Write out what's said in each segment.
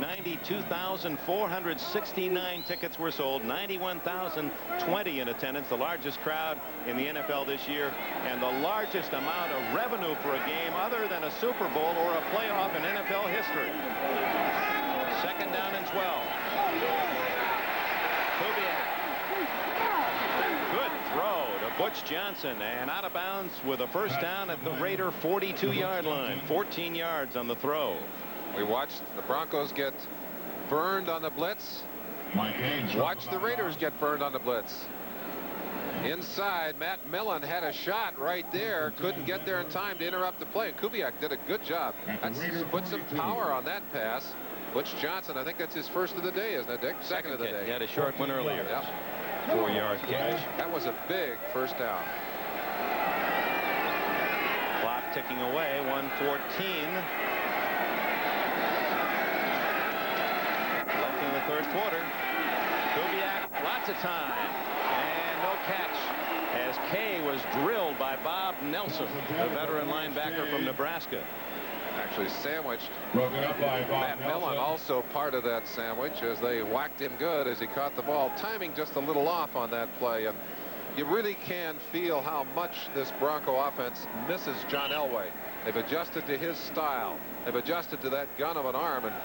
92,469 tickets were sold. 91,020 in attendance, the largest crowd in the NFL this year, and the largest amount of revenue for a game other than a Super Bowl or a playoff in NFL history. Second down and 12. Kubiak. Good throw to Butch Johnson, and out of bounds with a first down at the Raider 42-yard line. 14 yards on the throw. We watched the Broncos get burned on the blitz. Watch the Raiders get burned on the blitz. Inside, Matt Millen had a shot right there. Couldn't get there in time to interrupt the play. Kubiak did a good job. That's put some power on that pass. Butch Johnson, I think that's his first of the day, isn't it, Dick? Second of the day. He had a short one earlier. Yep. 4-yard catch. That was a big first down. Clock ticking away. 1:14 left in the third quarter. Kubiak, lots of time, and no catch as Kay was drilled by Bob Nelson, the veteran linebacker from Nebraska. Actually sandwiched. Matt Millen also part of that sandwich as they whacked him good as he caught the ball. Timing just a little off on that play, and you really can feel how much this Bronco offense misses John Elway. They've adjusted to his style. They've adjusted to that gun of an arm. And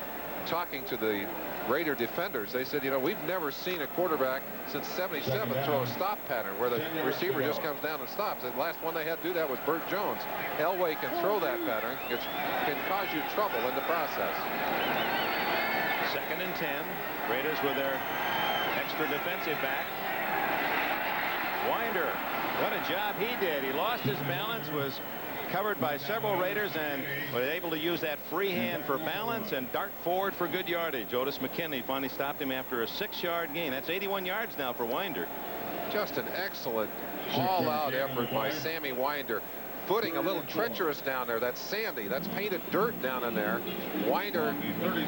talking to the Raider defenders, they said, you know, we've never seen a quarterback since '77 throw a stop pattern where the receiver just comes down and stops. The last one they had to do that was Burt Jones. Elway can throw that pattern. It can cause you trouble in the process. Second and 10. Raiders with their extra defensive back. Winder, what a job he did. He lost his balance, was covered by several Raiders, and was able to use that free hand for balance and dart forward for good yardage. Otis McKinley finally stopped him after a 6-yard gain. That's 81 yards now for Winder. Just an excellent all-out effort by Sammy Winder. Footing a little treacherous down there. That's sandy. That's painted dirt down in there. Winder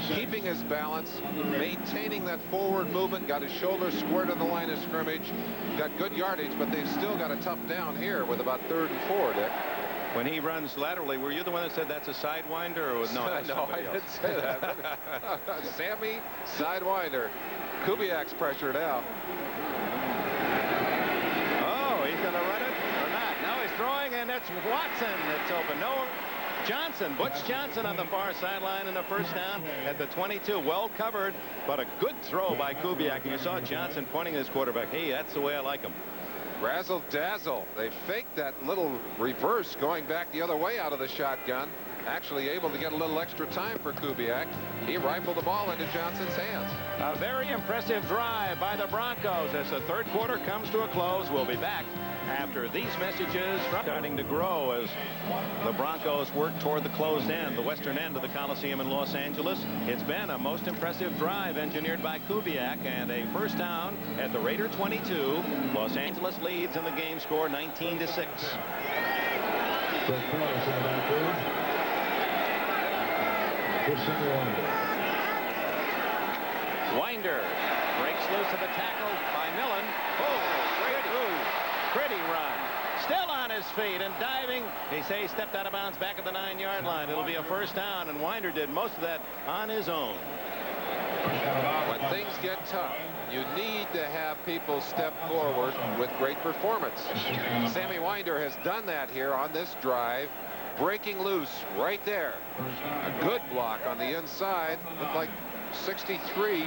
keeping his balance, maintaining that forward movement, got his shoulder square to the line of scrimmage, got good yardage, but they've still got a tough down here with about 3rd and 4, Dick. When he runs laterally, were you the one that said that's a sidewinder? Or no, no, I didn't say that. Sammy Sidewinder. Kubiak's pressured out. Oh, he's going to run it or not? Now he's throwing, and it's Watson that's open. No, Johnson, Butch Johnson on the far sideline in the first down at the 22. Well covered, but a good throw by Kubiak. And you saw Johnson pointing his quarterback. Hey, that's the way I like him. Razzle dazzle. They faked that little reverse going back the other way out of the shotgun. Actually able to get a little extra time for Kubiak. He rifled the ball into Johnson's hands. A very impressive drive by the Broncos as the third quarter comes to a close. We'll be back after these messages starting to grow as the Broncos work toward the closed end, the western end of the Coliseum in Los Angeles. It's been a most impressive drive engineered by Kubiak, and a first down at the Raider 22. Los Angeles leads in the game score 19-6. Winder breaks loose of the tackle by Millen. Oh, pretty run. Still on his feet and diving. They say he stepped out of bounds back at the 9-yard line. It'll be a first down, and Winder did most of that on his own. When things get tough, you need to have people step forward with great performance. Sammy Winder has done that here on this drive. Breaking loose right there. A good block on the inside. Looked like 63.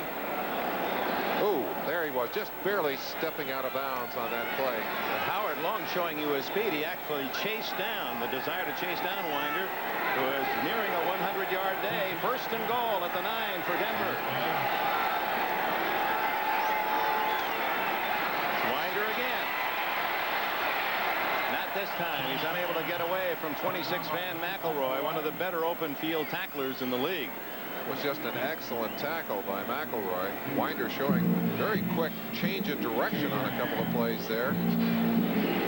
Oh, there he was, just barely stepping out of bounds on that play. But Howard Long showing you his speed. He actually chased down, the desire to chase down Winder, who is nearing a 100-yard day. First and goal at the 9 for Denver. Winder again. Not this time. He's unable to get away from 26 Van McElroy, one of the better open field tacklers in the league. It was just an excellent tackle by McElroy. Winder showing very quick change of direction on a couple of plays there.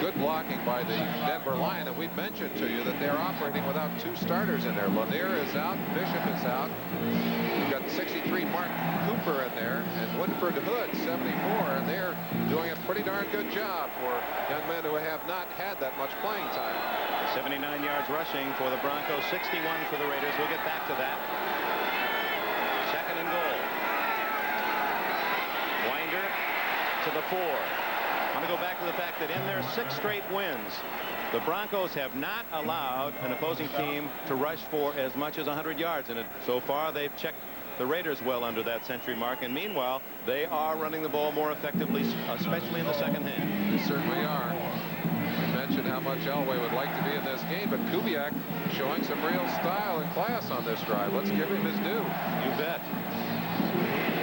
Good blocking by the Denver line, and we've mentioned to you that they're operating without 2 starters in there. Lanier is out, Bishop is out. We've got 63 Mark Cooper in there, and Woodford Hood 74, and they're doing a pretty darn good job for young men who have not had that much playing time. 79 yards rushing for the Broncos, 61 for the Raiders. We'll get back to that. Second and 4. I want to go back to the fact that in their 6 straight wins, the Broncos have not allowed an opposing team to rush for as much as 100 yards. And so far, they've checked the Raiders well under that century mark. And meanwhile, they are running the ball more effectively, especially in the second half. They certainly are. We mentioned how much Elway would like to be in this game, but Kubiak showing some real style and class on this drive. Let's give him his due. You bet.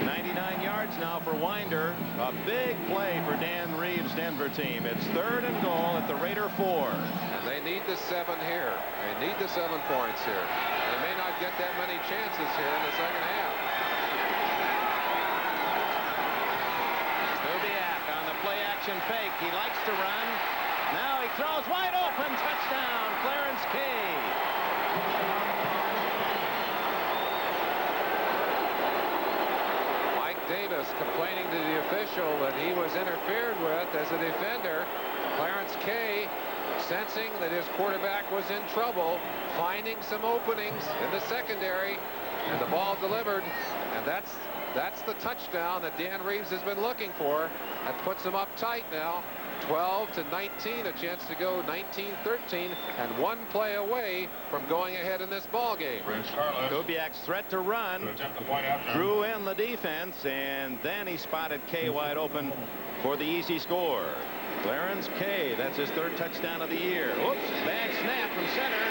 99 yards now for Winder. A big play for Dan Reeves' Denver team. It's 3rd and goal at the Raider 4. And they need the 7 here. They need the 7 points here. They may not get that many chances here in the second half. Kubiak on the play action fake. He likes to run. Now he throws wide open. Touchdown, Clarence Kay. Davis complaining to the official that he was interfered with as a defender. Clarence Kay, sensing that his quarterback was in trouble, finding some openings in the secondary, and the ball delivered. And that's the touchdown that Dan Reeves has been looking for. That puts him up tight now. 12-19, a chance to go 19-13, and 1 play away from going ahead in this ball game. Kubiak's threat to run drew in the defense, and then he spotted Kay wide open for the easy score. Clarence Kay, that's his 3rd touchdown of the year. Oops, bad snap from center.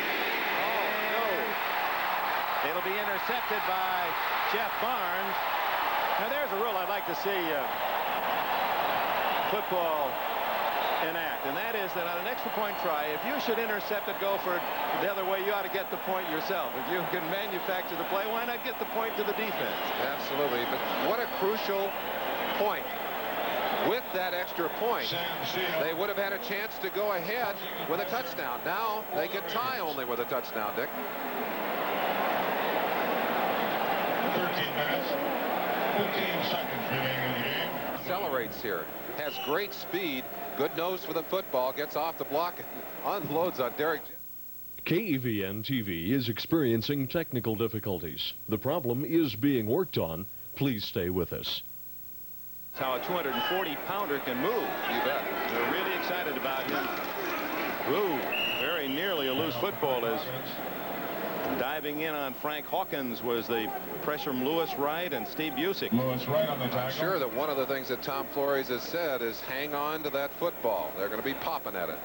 Oh, no. It'll be intercepted by Jeff Barnes. Now there's a rule I'd like to see football enact, and that is that on an extra point try, if you should intercept it, go for it the other way, you ought to get the point yourself. If you can manufacture the play, why not get the point to the defense? Absolutely. But what a crucial point. With that extra point, they would have had a chance to go ahead with a touchdown. Now they can tie only with a touchdown, Dick. 13 minutes, 15 seconds remaining in the game. Accelerates here, has great speed, good nose for the football, gets off the block, and unloads on Derek. KEVN-TV is experiencing technical difficulties. The problem is being worked on. Please stay with us. That's how a 240-pounder can move. You bet. We're really excited about him. Ooh, very nearly a loose football is. Diving in on Frank Hawkins was the pressure from Lewis Wright and Steve Busick. Lewis Wright on the tackle. I'm sure that one of the things that Tom Flores has said is hang on to that football. They're going to be popping at it.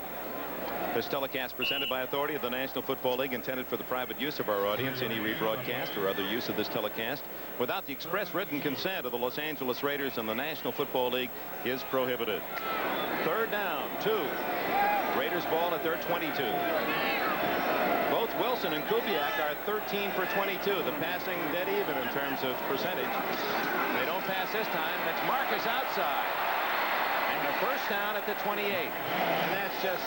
This telecast presented by authority of the National Football League, intended for the private use of our audience. Any rebroadcast or other use of this telecast without the express written consent of the Los Angeles Raiders and the National Football League is prohibited. 3rd down, 2. Raiders ball at their 22. Both Wilson and Kubiak are 13 for 22. The passing dead even in terms of percentage. They don't pass this time. That's Marcus outside. And a 1st down at the 28. And that's just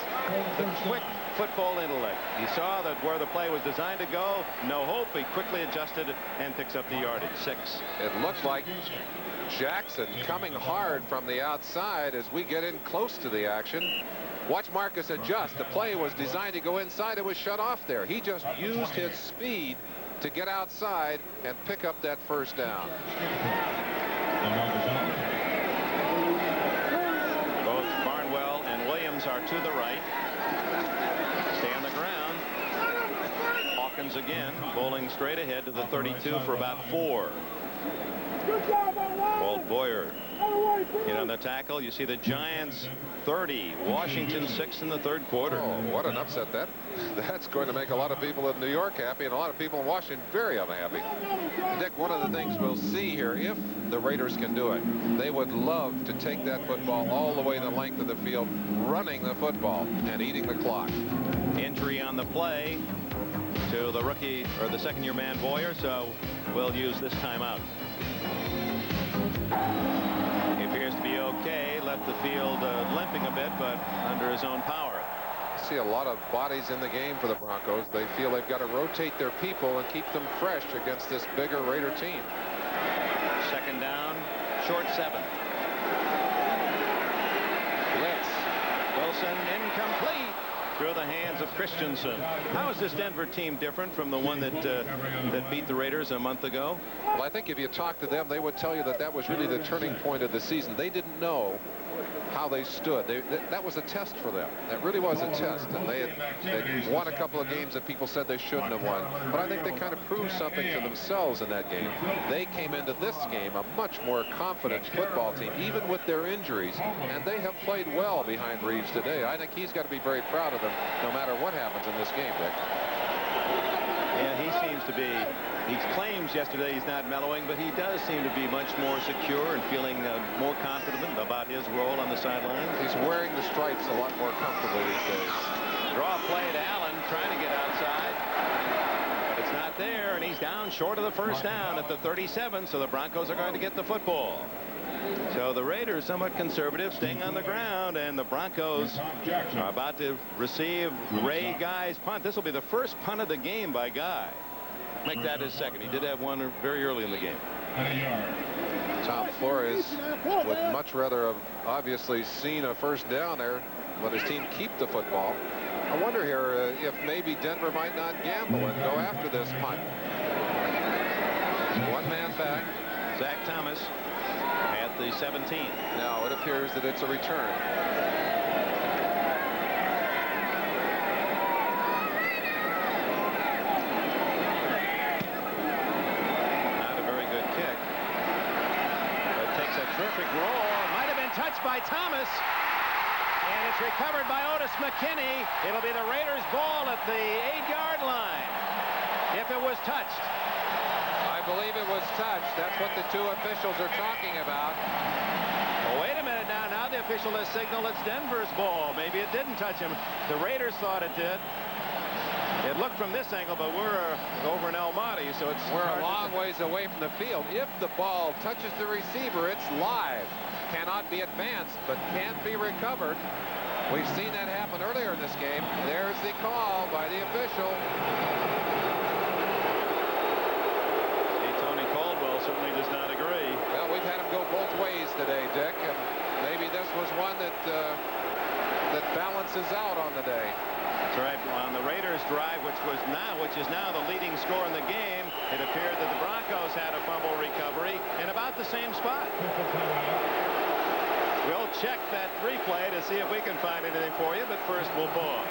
the quick football intellect. He saw that where the play was designed to go, no hope. He quickly adjusted and picks up the yardage. 6. It looked like Jackson coming hard from the outside as we get in close to the action. Watch Marcus adjust. The play was designed to go inside. It was shut off there. He just used his speed to get outside and pick up that 1st down. Both Barnwell and Williams are to the right. Stay on the ground. Hawkins again, bowling straight ahead to the 32 for about 4. Walt Boyer in on the tackle. You see the Giants 30, Washington 6 in the 3rd quarter. Oh, what an upset that's going to make a lot of people in New York happy and a lot of people in Washington very unhappy. Dick, one of the things we'll see here, if the Raiders can do it, they would love to take that football all the way the length of the field, running the football and eating the clock. Injury on the play to the rookie or the 2nd-year man Boyer, so we'll use this timeout. He appears to be okay. Left the field limping a bit, but under his own power. See a lot of bodies in the game for the Broncos. They feel they've got to rotate their people and keep them fresh against this bigger Raider team. 2nd down, short 7. Blitz. Wilson incomplete through the hands of Christensen. How is this Denver team different from the one that beat the Raiders a month ago? Well, I think if you talk to them, they would tell you that that was really the turning point of the season. They didn't know how they stood. That was a test for them. That really was a test. And they won a couple of games that people said they shouldn't have won. But I think they kind of proved something to themselves in that game. They came into this game a much more confident football team, even with their injuries. And they have played well behind Reeves today. I think he's got to be very proud of them, no matter what happens in this game, Dick. Yeah, he seems to be. He claims yesterday he's not mellowing, but he does seem to be much more secure and feeling more confident about his role on the sidelines. He's wearing the stripes a lot more comfortably these days. Draw play to Allen, trying to get outside. But it's not there, and he's down short of the first down at the 37, so the Broncos are going to get the football. So the Raiders somewhat conservative, staying on the ground, and the Broncos are about to receive Ray Guy's punt. This will be the first punt of the game by Guy. Make that his second. He did have one very early in the game. Tom Flores would much rather have obviously seen a first down there, let his team keep the football. I wonder here if maybe Denver might not gamble and go after this punt. One man back. Zach Thomas at the 17. Now it appears that it's a return. Touched by Thomas, and it's recovered by Otis McKinney. It'll be the Raiders' ball at the 8-yard line if it was touched. I believe it was touched. That's what the two officials are talking about. Well, wait a minute now. Now the official has signaled it's Denver's ball. Maybe it didn't touch him. The Raiders thought it did. It looked from this angle, but we're over in El Monte, so we're a long ways away from the field. If the ball touches the receiver, it's live. Cannot be advanced, but can't be recovered. We've seen that happen earlier in this game. There's the call by the official. See, Tony Caldwell certainly does not agree. Well, we've had him go both ways today, Dick, and maybe this was one that that balances out on the day. That's right. On the Raiders' drive, which is now the leading score in the game, it appeared that the Broncos had a fumble recovery in about the same spot. We'll check that replay to see if we can find anything for you, but first we'll pause.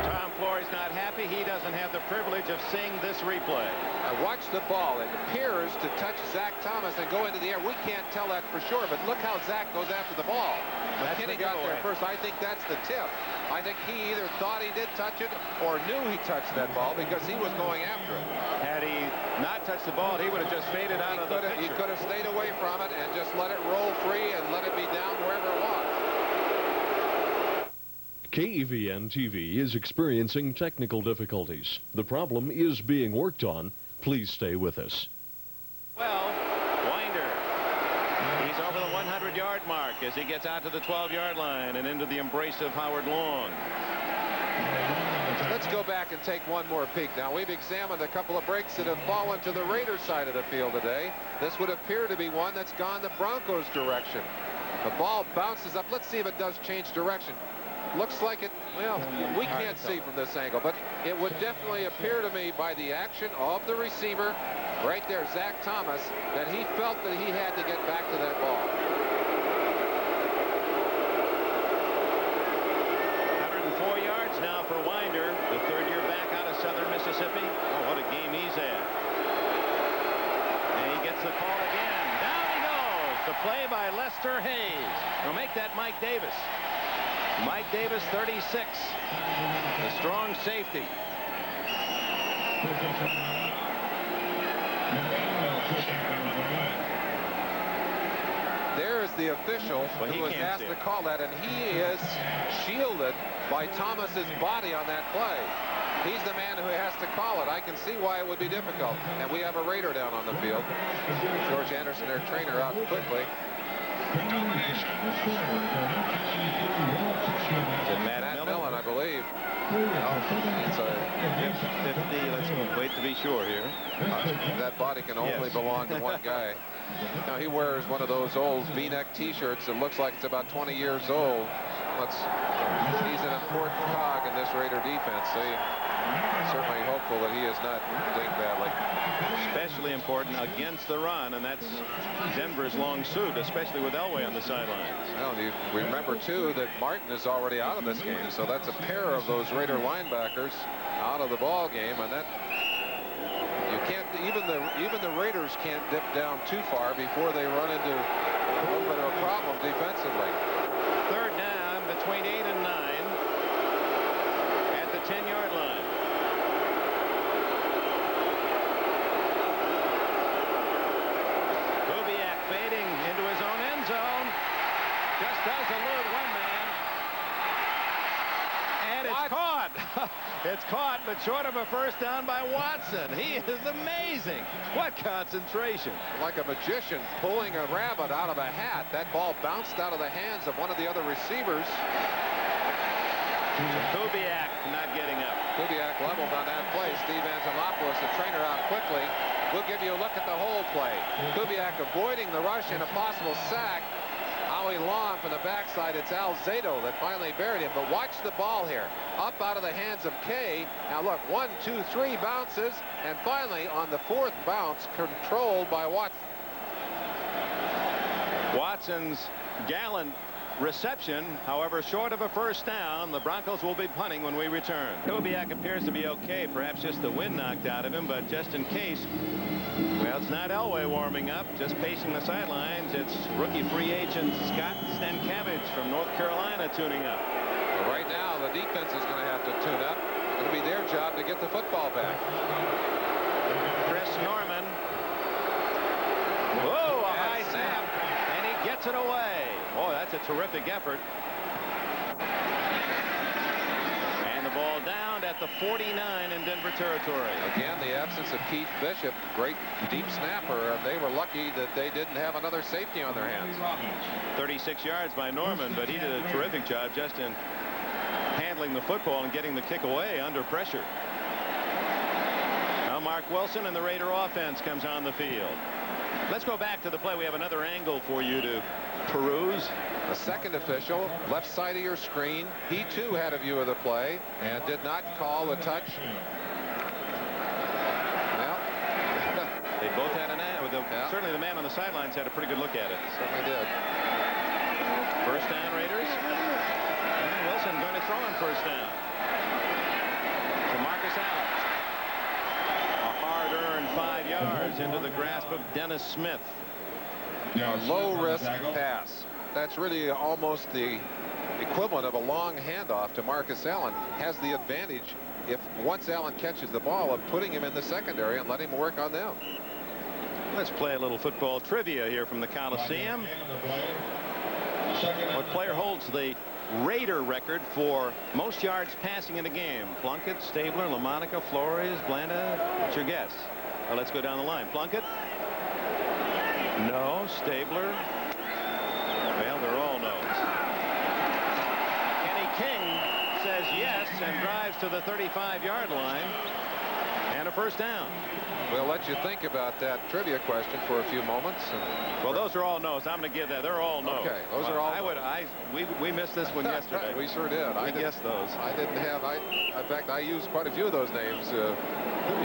Tom Flores not happy. He doesn't have the privilege of seeing this replay. I watched the ball. It appears to touch Zach Thomas and go into the air. We can't tell that for sure, but look how Zach goes after the ball. McKinney got there first. I think that's the tip. I think he either thought he did touch it or knew he touched that ball because he was going after it. Had he not touched the ball, he would have just faded out of the picture. He could have stayed away from it and just let it roll free and let it be down wherever it was. KEVN TV is experiencing technical difficulties. The problem is being worked on. Please stay with us. Well, Winder, he's over the 100-yard mark as he gets out to the 12-yard line and into the embrace of Howard Long. Let's go back and take one more peek. Now, we've examined a couple of breaks that have fallen to the Raiders side of the field today. This would appear to be one that's gone the Broncos direction. The ball bounces up. Let's see if it does change direction. Looks like it, well, we can't see from this angle, but it would definitely appear to me by the action of the receiver, right there, Zach Thomas, that he felt that he had to get back to that ball. 104 yards now for Winder, the third-year back out of Southern Mississippi. Oh, what a game he's had. And he gets the call again. Down he goes. The play by Lester Hayes. We'll make that Mike Davis. Mike Davis, 36, the strong safety. There is the official who was asked to call that, and he is shielded by Thomas's body on that play. He's the man who has to call it. I can see why it would be difficult. And we have a Raider down on the field. George Anderson, their trainer, out quickly. Matt Millen, I believe. It's a 50. Let's wait to be sure here. That body can only belong to one guy. Now, he wears one of those old V-neck T-shirts that looks like it's about 20 years old. He's an important cog in this Raider defense. Certainly hopeful that he is not doing badly. Especially important against the run, and that's Denver's long suit, especially with Elway on the sidelines. Well, you remember too that Martin is already out of this game, so that's a pair of those Raider linebackers out of the ball game, and that you can't even the Raiders can't dip down too far before they run into a little bit of a problem defensively. Third down between 8 and 9 at the 10-yard line. Kubiak fading into his own end zone. Just does elude one man. And it's caught. It's caught, but short of a first down by Watson. He is amazing. What concentration. Like a magician pulling a rabbit out of a hat. That ball bounced out of the hands of one of the other receivers. Kubiak not getting up. Kubiak leveled on that play. Steve Angelopoulos, the trainer, out quickly. We'll give you a look at the whole play. Kubiak avoiding the rush and a possible sack. Howie Long from the backside. It's Alzado that finally buried him. But watch the ball here. Up out of the hands of Kay. Now look, 1, 2, 3 bounces. And finally on the 4th bounce, controlled by Watson. Watson's gallant reception, however, short of a first down. The Broncos will be punting when we return. Kubiak appears to be okay. Perhaps just the wind knocked out of him, but just in case. Well, it's not Elway warming up, just pacing the sidelines. It's rookie free agent Scott Stankiewicz from North Carolina tuning up. Well, right now, the defense is going to have to tune up. It'll be their job to get the football back. Chris Norman. Whoa, a high snap, and he gets it away. Oh, that's a terrific effort. And the ball down at the 49 in Denver territory. Again, the absence of Keith Bishop, great deep snapper, and they were lucky that they didn't have another safety on their hands. 36 yards by Norman, but he did a terrific job just in handling the football and getting the kick away under pressure. Now Mark Wilson and the Raider offense comes on the field. Let's go back to the play. We have another angle for you to peruse. A second official, left side of your screen. He too had a view of the play and did not call a touch. Well, they both had an eye. Yeah. Certainly the man on the sidelines had a pretty good look at it. Certainly did. First down, Raiders. And Wilson going to throw on first down to Marcus Allen. A hard-earned 5 yards into the grasp of Dennis Smith. A low-risk pass. That's really almost the equivalent of a long handoff to Marcus Allen. Has the advantage, if once Allen catches the ball, of putting him in the secondary and letting him work on them. Let's play a little football trivia here from the Coliseum. What player holds the Raider record for most yards passing in a game? Plunkett, Stabler, LaMonica, Flores, Blanda. What's your guess? Well, let's go down the line. Plunkett? No. Stabler? Well, they're all no's. Kenny King says yes and drives to the 35-yard line. And a first down. We'll let you think about that trivia question for a few moments. Well, those are all no's. I'm going to give that. They're all no's. Okay, those are all. We missed this one yesterday. We sure did. I guessed those. I didn't have. In fact, I used quite a few of those names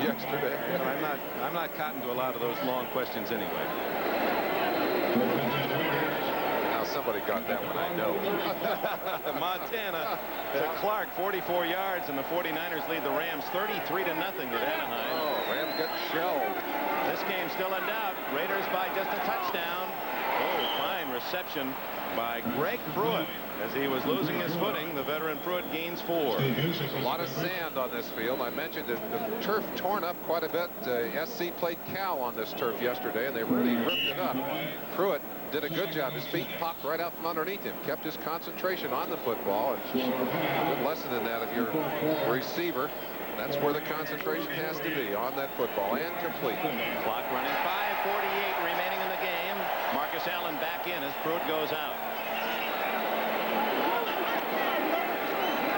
yesterday. I'm not cotton to a lot of those long questions anyway. Now somebody got that one, I know. Montana to Clark, 44 yards, and the 49ers lead the Rams 33-0 at Anaheim. Oh, Rams got shelled. This game's still in doubt. Raiders by just a touchdown. Oh, fine reception by Greg Pruitt. As he was losing his footing, the veteran Pruitt gains 4. A lot of sand on this field. I mentioned the turf torn up quite a bit. SC played Cal on this turf yesterday, and they really ripped it up. Pruitt did a good job. His feet popped right out from underneath him. Kept his concentration on the football. And a good lesson in that of your receiver. That's where the concentration has to be, on that football, and complete. Clock running, 5:48 remaining in the game. Marcus Allen back in as Pruitt goes out.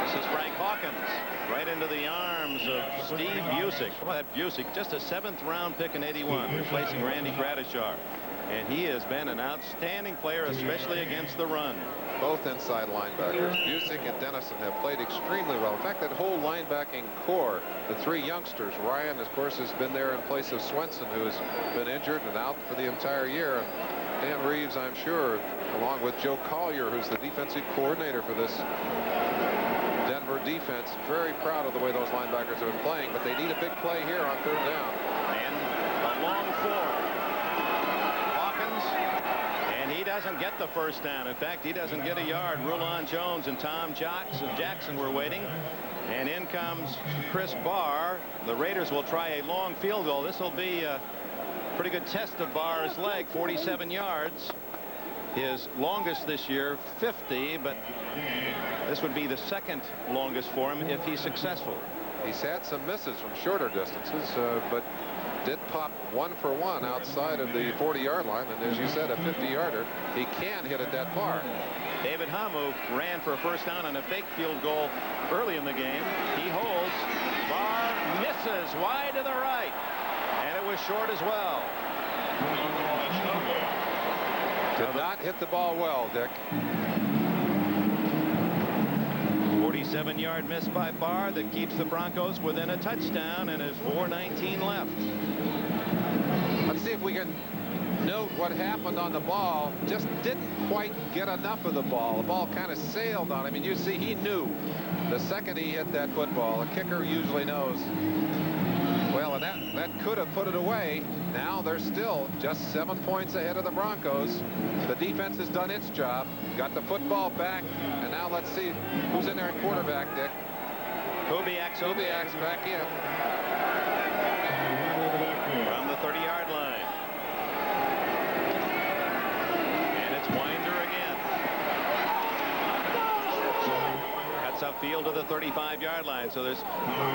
This is Frank Hawkins right into the arms of Steve Busick. Well, that Busick, just a 7th-round pick in '81, replacing Randy Gradishar. And he has been an outstanding player, especially against the run. both inside linebackers. Busick and Dennison have played extremely well. In fact, that whole linebacking core, the three youngsters, Ryan, of course, has been there in place of Swenson, who has been injured and out for the entire year. And Dan Reeves, I'm sure, along with Joe Collier, who's the defensive coordinator for this Denver defense, very proud of the way those linebackers have been playing, but they need a big play here on 3rd down. And a long 4. And he doesn't get the first down. In fact, he doesn't get a yard. Rulon Jones and Tom Jackson were waiting. And in comes Chris Barr. The Raiders will try a long field goal. This will be a pretty good test of Barr's leg. 47 yards. His longest this year, 50, but this would be the second longest for him if he's successful. He's had some misses from shorter distances, but did pop 1 for 1 outside of the 40-yard line, and as you said, a 50-yarder. He can hit it that far. David Hum, who ran for a first down on a fake field goal early in the game, he holds. Barr misses wide to the right, and it was short as well. Did not hit the ball well, Dick. 47-yard miss by Barr that keeps the Broncos within a touchdown, and is 4:19 left. Let's see if we can note what happened on the ball. Just didn't quite get enough of the ball. The ball kind of sailed on him, and you see he knew the second he hit that football. A kicker usually knows. Well, and that could have put it away. Now they're still just 7 points ahead of the Broncos. The defense has done its job, got the football back, and now let's see who's in there at quarterback, Dick. Kubiak's back in. From the 30-yard line. And it's Winder again. Cuts upfield to the 35-yard line. So there's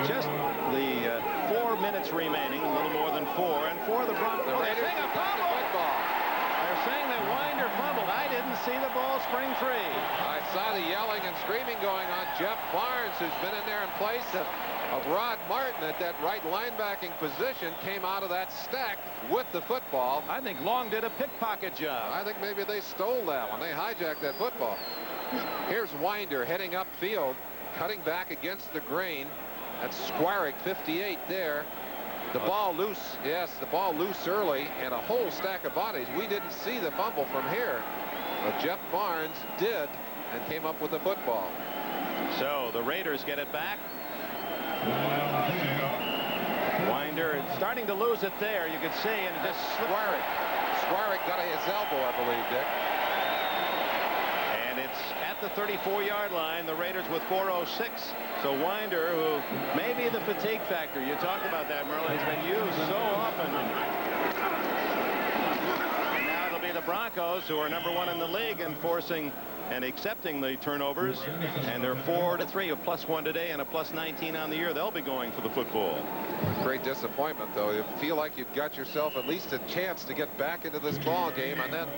just the 4 minutes remaining, a little more than 4. And for the Broncos, they're saying a fumble. They're saying that Winder fumbled. I didn't see the ball spring free. I saw the yelling and screaming going on. Jeff Barnes, who's been in there in place of Rod Martin at that right linebacking position, came out of that stack with the football. I think Long did a pickpocket job. I think maybe they stole that one. They hijacked that football. Here's Winder heading upfield, cutting back against the grain. That's Squarick, 58 there. The ball loose. Yes, the ball loose early, and a whole stack of bodies. We didn't see the fumble from here, but Jeff Barnes did and came up with the football. So the Raiders get it back. Winder starting to lose it there. You can see, and just Squarick. Squarick got his elbow, I believe, Dick. And it's at the 34-yard line. The Raiders with 4:06. So Winder, who may be the fatigue factor. You talked about that, Merlin. He's been used so often. And now it'll be the Broncos, who are #1 in the league, and forcing and accepting the turnovers. And they're 4-3, a +1 today and a +19 on the year. They'll be going for the football. Great disappointment, though. You feel like you've got yourself at least a chance to get back into this ball game, and then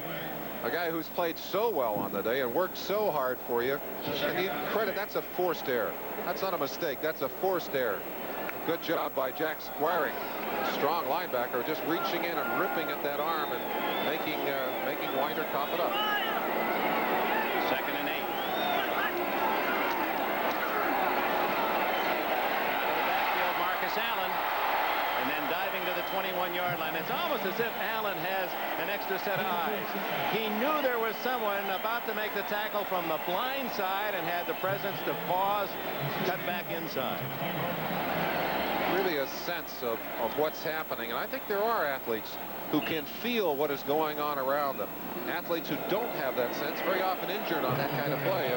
a guy who's played so well on the day and worked so hard for you, and you credit, that's a forced error. That's not a mistake. That's a forced error. Good job by Jack Squarick, a strong linebacker, just reaching in and ripping at that arm and making Winder cough it up. 2nd and 8. Out of the backfield, Marcus Allen, and then diving to the 21-yard line. It's almost as if Allen has an extra set of eyes. He knew there was someone about to make the tackle from the blind side and had the presence to pause, cut back inside. Really a sense of what's happening, and I think there are athletes who can feel what is going on around them. Athletes who don't have that sense, very often injured on that kind of play.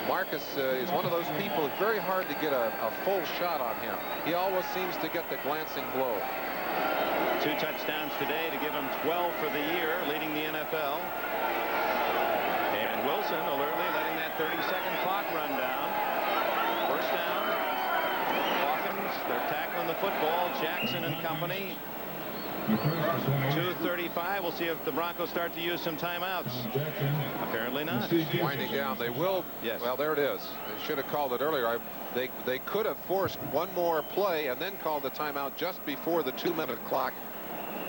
Marcus is one of those people. It's very hard to get a full shot on him. He always seems to get the glancing blow. 2 touchdowns today to give him 12 for the year, leading the NFL. And Wilson alertly letting that 30-second clock run down. First down. Hawkins, they're tackling the football. Jackson and company. 2:35. We'll see if the Broncos start to use some timeouts. Apparently not. Winding down. They will. Yes. Well, there it is. They should have called it earlier. They could have forced one more play and then called the timeout just before the 2-minute clock.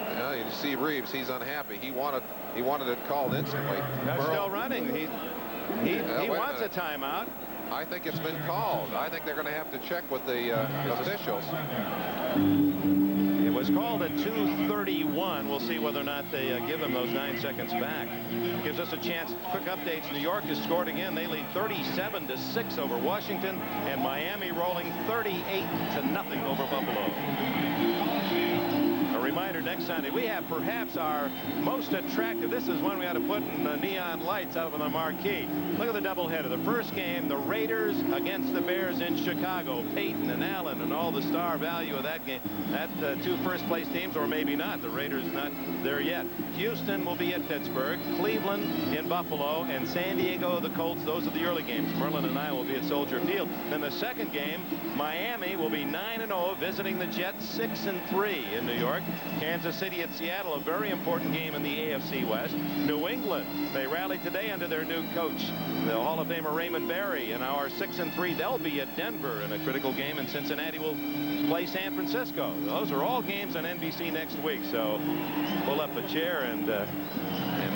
You see Reeves. He's unhappy. He wanted it called instantly. That's still running. He wants a timeout. I think it's been called. I think they're going to have to check with the officials. It was called at 2:31. We'll see whether or not they give him those 9 seconds back. Gives us a chance. Quick updates. New York has scored again. They lead 37-6 over Washington, and Miami rolling 38-0 over Buffalo. A reminder, next Sunday we have perhaps our most attractive. This is when we had to put in the neon lights out on the marquee. Look at the doubleheader. The first game, the Raiders against the Bears in Chicago. Peyton and Allen and all the star value of that game. That two first-place teams, or maybe not. The Raiders not there yet. Houston will be at Pittsburgh, Cleveland in Buffalo, and San Diego, the Colts. Those are the early games. Merlin and I will be at Soldier Field. Then the second game, Miami will be 9-0, visiting the Jets 6-3 in New York. Kansas City at Seattle, a very important game in the AFC West. New England, they rallied today under their new coach, the Hall of Famer Raymond Berry. And our 6-3, they'll be at Denver in a critical game, and Cincinnati will play San Francisco. Those are all games on NBC next week. So pull up a chair and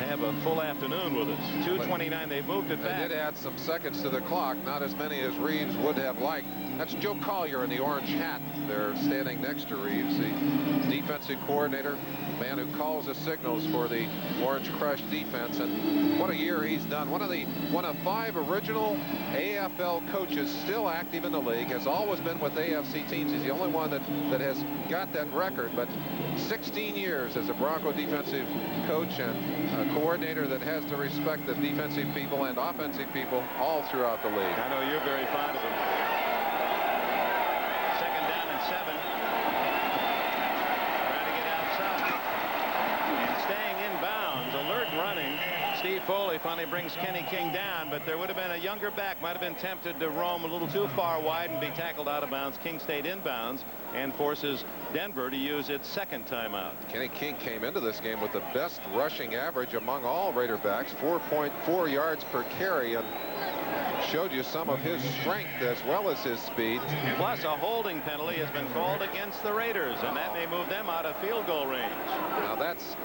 have a full afternoon with us. 2:29. They moved it back. They did add some seconds to the clock, not as many as Reeves would have liked. That's Joe Collier in the orange hat. They're standing next to Reeves, the defensive coordinator, man who calls the signals for the Orange Crush defense. And what a year he's done. One of 5 original AFL coaches still active in the league. Has always been with AFC teams. He's the only one that has got that record. But 16 years as a Bronco defensive coach and a coordinator that has to respect the defensive people and offensive people all throughout the league. I know you're very fond of him. 2nd down and 7. Trying to get outside. And staying inbounds. Alert running. Steve Foley finally brings Kenny King down, but there would have been a younger back. Might have been tempted to roam a little too far wide and be tackled out of bounds. King stayed inbounds and forces Denver to use its second timeout. Kenny King came into this game with the best rushing average among all Raider backs, 4.4 yards per carry, and showed you some of his strength as well as his speed. Plus a holding penalty has been called against the Raiders, and that may move them out of field goal range. Now that's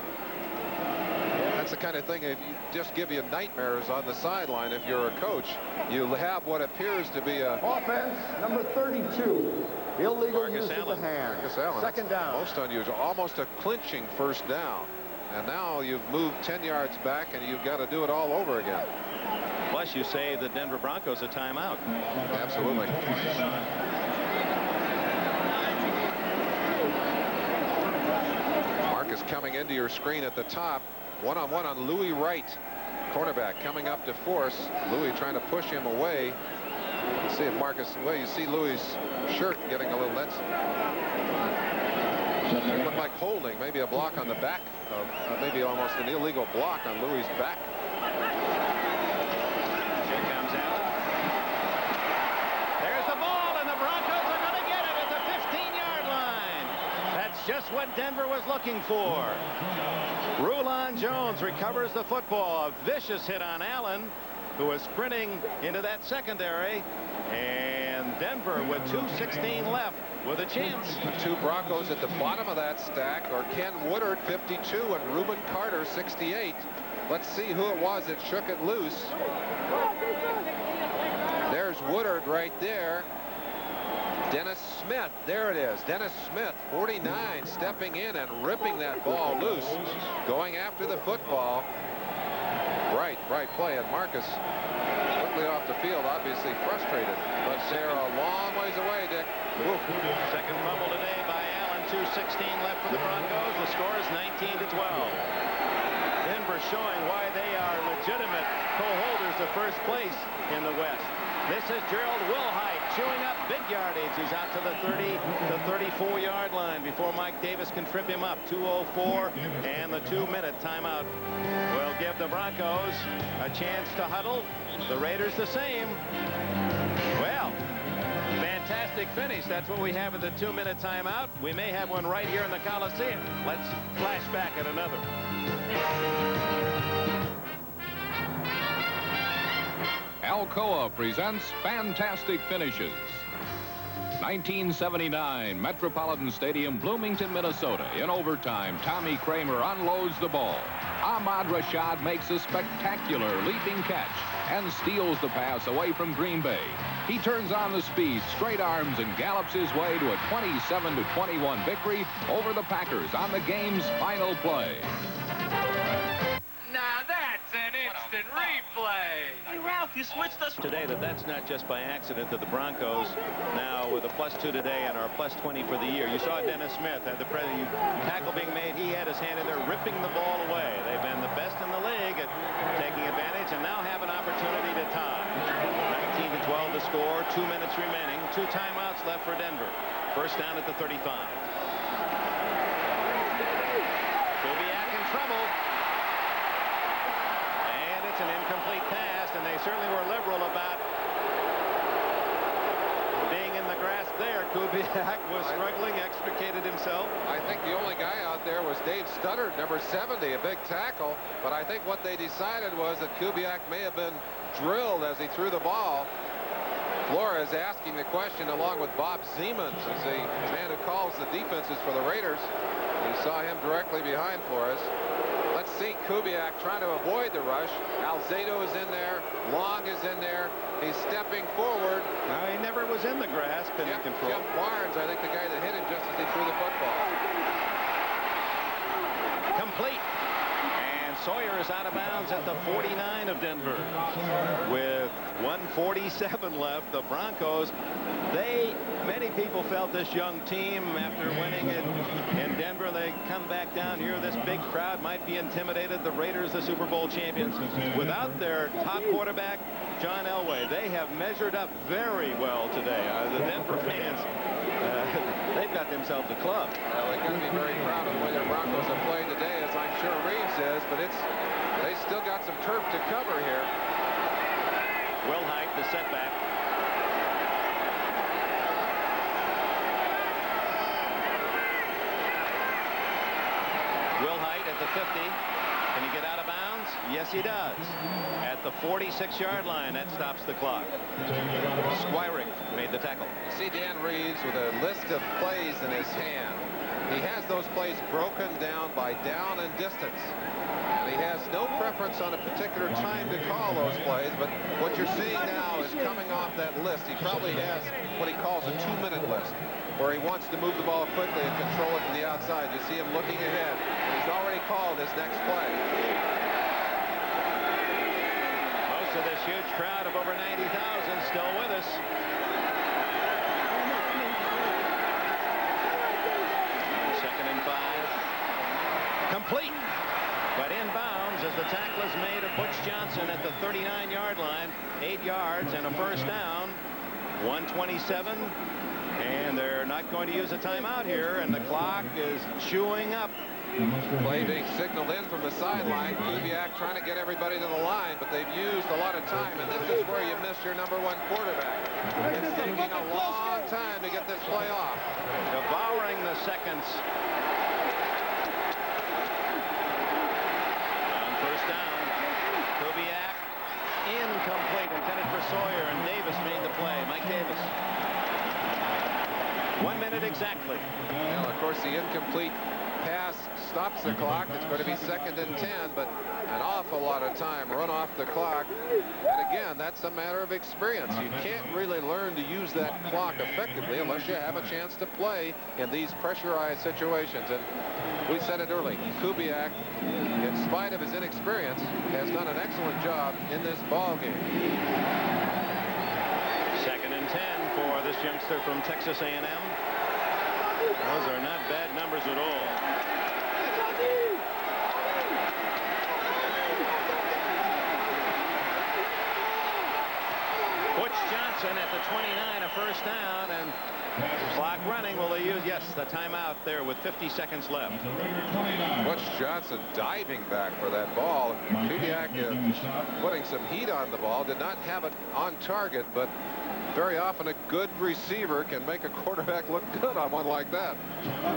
the kind of thing that just give you nightmares on the sideline if you're a coach. You have what appears to be a offense number 32. Illegal Marcus use of the hand. Marcus Allen. 2nd down. Most unusual. Almost a clinching 1st down. And now you've moved 10 yards back and you've got to do it all over again. Plus you save the Denver Broncos a timeout. Absolutely. Marcus coming into your screen at the top. One-on-one on Louis Wright, cornerback, coming up to force. Louis trying to push him away. Let's see if Marcus, well, you see Louis' shirt getting a little, that's looked like holding, maybe a block on the back of, maybe almost an illegal block on Louis' back. Here comes Allen. There's the ball, and the Broncos are going to get it at the 15-yard line. That's just what Denver was looking for. Rulon Jones recovers the football. A vicious hit on Allen, who was sprinting into that secondary. And Denver with 2:16 left with a chance. The 2 Broncos at the bottom of that stack are Ken Woodard, 52, and Reuben Carter, 68. Let's see who it was that shook it loose. There's Woodard right there. Dennis Smith, there it is. Dennis Smith, 49, stepping in and ripping that ball loose, going after the football. Right play, and Marcus quickly off the field, obviously frustrated, but they're a long ways away, Dick. Oof. Second fumble today by Allen. 2:16 left for the Broncos. The score is 19-12. Denver showing why they are legitimate co-holders of first place in the West. This is Gerald Wilhite chewing up big yardage. He's out to the 30, the 34-yard line before Mike Davis can trip him up. 2:04 and the 2-minute timeout will give the Broncos a chance to huddle. The Raiders the same. Well, fantastic finish. That's what we have at the 2-minute timeout. We may have one right here in the Coliseum. Let's flash back at another. Alcoa presents Fantastic Finishes. 1979, Metropolitan Stadium, Bloomington, Minnesota. In overtime, Tommy Kramer unloads the ball. Ahmad Rashad makes a spectacular leaping catch and steals the pass away from Green Bay. He turns on the speed, straight arms, and gallops his way to a 27-21 victory over the Packers on the game's final play. Now that's an instant replay. Hey, Ralph, you switched us today. That's not just by accident that the Broncos now with a +2 today and are +20 for the year. You saw Dennis Smith had the tackle being made. He had his hand in there ripping the ball away. They've been the best in the league at taking advantage and now have an opportunity to tie. 19-12 to score. 2 minutes remaining. 2 timeouts left for Denver. First down at the 35. Kubiak in trouble. It's an incomplete pass, and they certainly were liberal about being in the grasp there. Kubiak was struggling, extricated himself. I think the only guy out there was Dave Studdard, number 70, a big tackle. But I think what they decided was that Kubiak may have been drilled as he threw the ball. Flores asking the question along with Bob Siemens, as the man who calls the defenses for the Raiders. You saw him directly behind Flores. Let's see Kubiak trying to avoid the rush. Alzado is in there. Long is in there. He's stepping forward. No, he never was in the grasp and in control. Jeff Barnes, I think the guy that hit him just as he threw the football. Complete. And Sawyer is out of bounds at the 49 of Denver. With 1:47 left, the Broncos, many people felt this young team after winning in Denver, they come back down here. This big crowd might be intimidated. The Raiders, the Super Bowl champions, without their top quarterback, John Elway, they have measured up very well today. The Denver fans, they've got themselves a club. Well, they're going to be very proud of the way the Broncos have played today, as I'm sure Reeves is, but they still got some turf to cover here. Will Height, the setback. Will Height at the 50. Can he get out of bounds? Yes, he does. At the 46-yard line, that stops the clock. Squiring made the tackle. You see Dan Reeves with a list of plays in his hand. He has those plays broken down by down and distance. And he has no preference on a particular time to call those plays, but what you're seeing now is coming off that list. He probably has what he calls a 2-minute list, where he wants to move the ball quickly and control it from the outside. You see him looking ahead. He's already called his next play. Most of this huge crowd of over 90,000 still with us. Second and 5. Complete. But inbounds as the tackle is made of Butch Johnson at the 39-yard line. 8 yards and a first down. 1:27. And they're not going to use a timeout here, and the clock is chewing up. Play being signaled in from the sideline. Kubiak trying to get everybody to the line, but they've used a lot of time, and this is where you miss your #1 quarterback. It's taking a long time to get this play off. Devouring the seconds. On first down, Kubiak incomplete, intended for Sawyer, and Davis made the play. Mike Davis. 1 minute exactly. Well, of course, the incomplete pass stops the clock. It's going to be 2nd and 10, but an awful lot of time run off the clock. And again, that's a matter of experience. You can't really learn to use that clock effectively unless you have a chance to play in these pressurized situations. And we said it early, Kubiak, in spite of his inexperience, has done an excellent job in this ball game. 2nd and 10 for this youngster from Texas A&M. Those are not bad numbers at all. Butch Johnson at the 29, a first down, and clock running. Will they use? Yes, the timeout there with 50 seconds left. Butch Johnson diving back for that ball. Kubiak putting some heat on the ball. Did not have it on target, but Very often a good receiver can make a quarterback look good on one like that.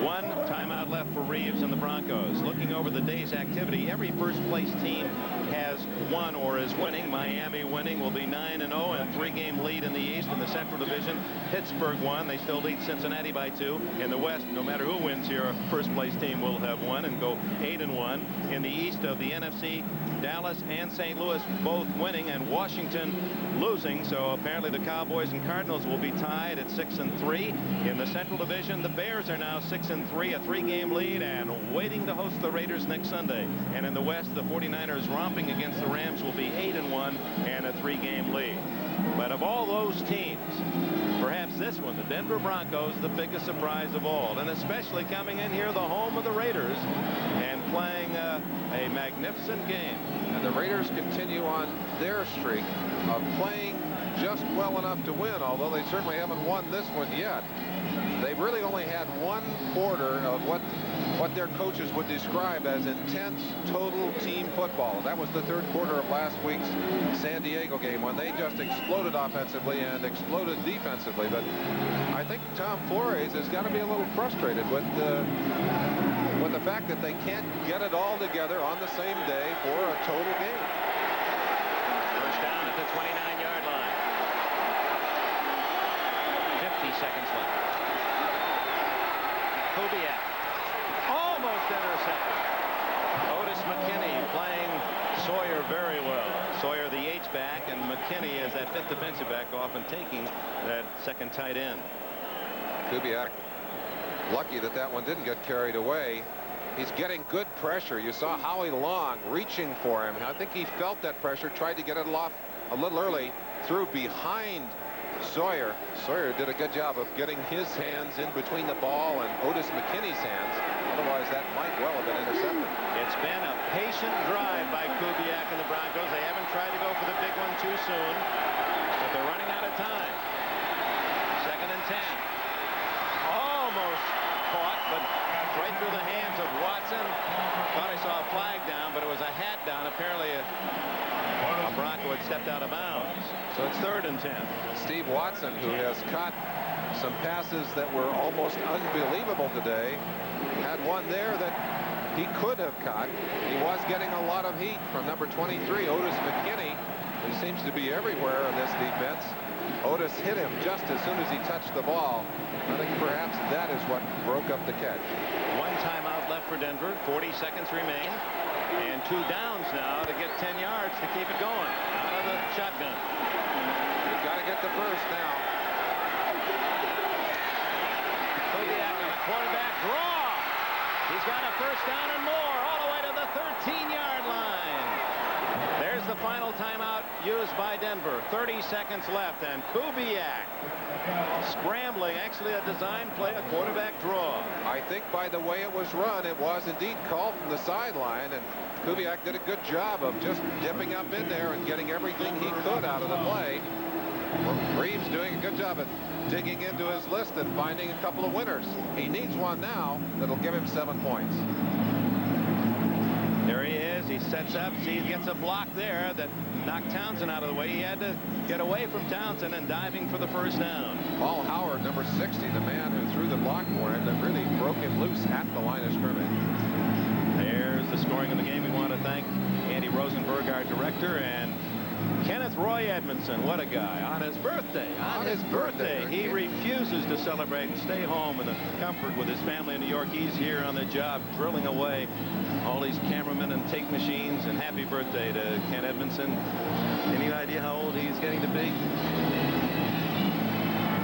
One timeout left for Reeves and the Broncos. Looking over the day's activity, every first-place team has won or is winning. Miami winning will be 9-0 and 3-game lead in the East. In the Central Division, Pittsburgh won. They still lead Cincinnati by 2. In the West, no matter who wins here, a first-place team will have won and go 8-1. In the East of the NFC, Dallas and St. Louis both winning and Washington losing. So apparently the Cowboys and Cardinals will be tied at 6-3. In the Central Division, the Bears are now 6-3, a 3-game lead and waiting to host the Raiders next Sunday. And in the West, the 49ers romping against the Rams will be 8-1 and a 3-game lead. But of all those teams, perhaps this one, the Denver Broncos, the biggest surprise of all, and especially coming in here, the home of the Raiders, and playing a magnificent game. And the Raiders continue on their streak of playing just well enough to win, although they certainly haven't won this one yet. They've really only had one quarter of what their coaches would describe as intense total team football. That was the third quarter of last week's San Diego game when they just exploded offensively and exploded defensively. But I think Tom Flores has got to be a little frustrated with the fact that they can't get it all together on the same day for a total game. First down at the 29-yard line. 50 seconds left. Kubiak almost intercepted. Otis McKinney playing Sawyer very well. Sawyer the H-back and McKinney is that fifth defensive back, often taking that second tight end. Kubiak lucky that one didn't get carried away. He's getting good pressure. You saw Howie Long reaching for him. I think he felt that pressure, tried to get it off a little early, threw behind Sawyer. Sawyer did a good job of getting his hands in between the ball and Otis McKinney's hands. Otherwise, that might well have been intercepted. It's been a patient drive by Kubiak and the Broncos. They haven't tried to go for the big one too soon, but they're running out of time. 2nd and 10. Almost caught, but right through the hands of Watson. Thought I saw a flag down, but it was a hat down. Apparently a Bronco had stepped out of bounds. So it's 3rd and 10. Steve Watson, who has caught some passes that were almost unbelievable today, had one there that he could have caught. He was getting a lot of heat from number 23, Otis McKinney, who seems to be everywhere in this defense. Otis hit him just as soon as he touched the ball. I think perhaps that is what broke up the catch. One timeout left for Denver. 40 seconds remain. And 2 downs now to get 10 yards to keep it going out of the shotgun. You've got to get the first now. Kubiak and the quarterback draw. He's got a first down and more all the way to the 13-yard line. There's the final timeout used by Denver. 30 seconds left, and Kubiak scrambling, actually a design play, a quarterback draw. I think by the way it was run, it was indeed called from the sideline, and Kubiak did a good job of just dipping up in there and getting everything he could out of the play. Reeves doing a good job at digging into his list and finding a couple of winners. He needs one now that'll give him 7 points. There he is. He sets up. See, he gets a block there that knocked Townsend out of the way. He had to get away from Townsend and diving for the first down. Paul Howard, number 60, the man who threw the block for him, that really broke him loose at the line of scrimmage. There's the scoring of the game. We want to thank Andy Rosenberg, our director, and Kenneth Roy Edmondson. What a guy. On his birthday. On his birthday. He refuses to celebrate and stay home in the comfort with his family in New York. He's here on the job drilling away all these cameramen and tape machines. And happy birthday to Ken Edmondson. Any idea how old he's getting to be?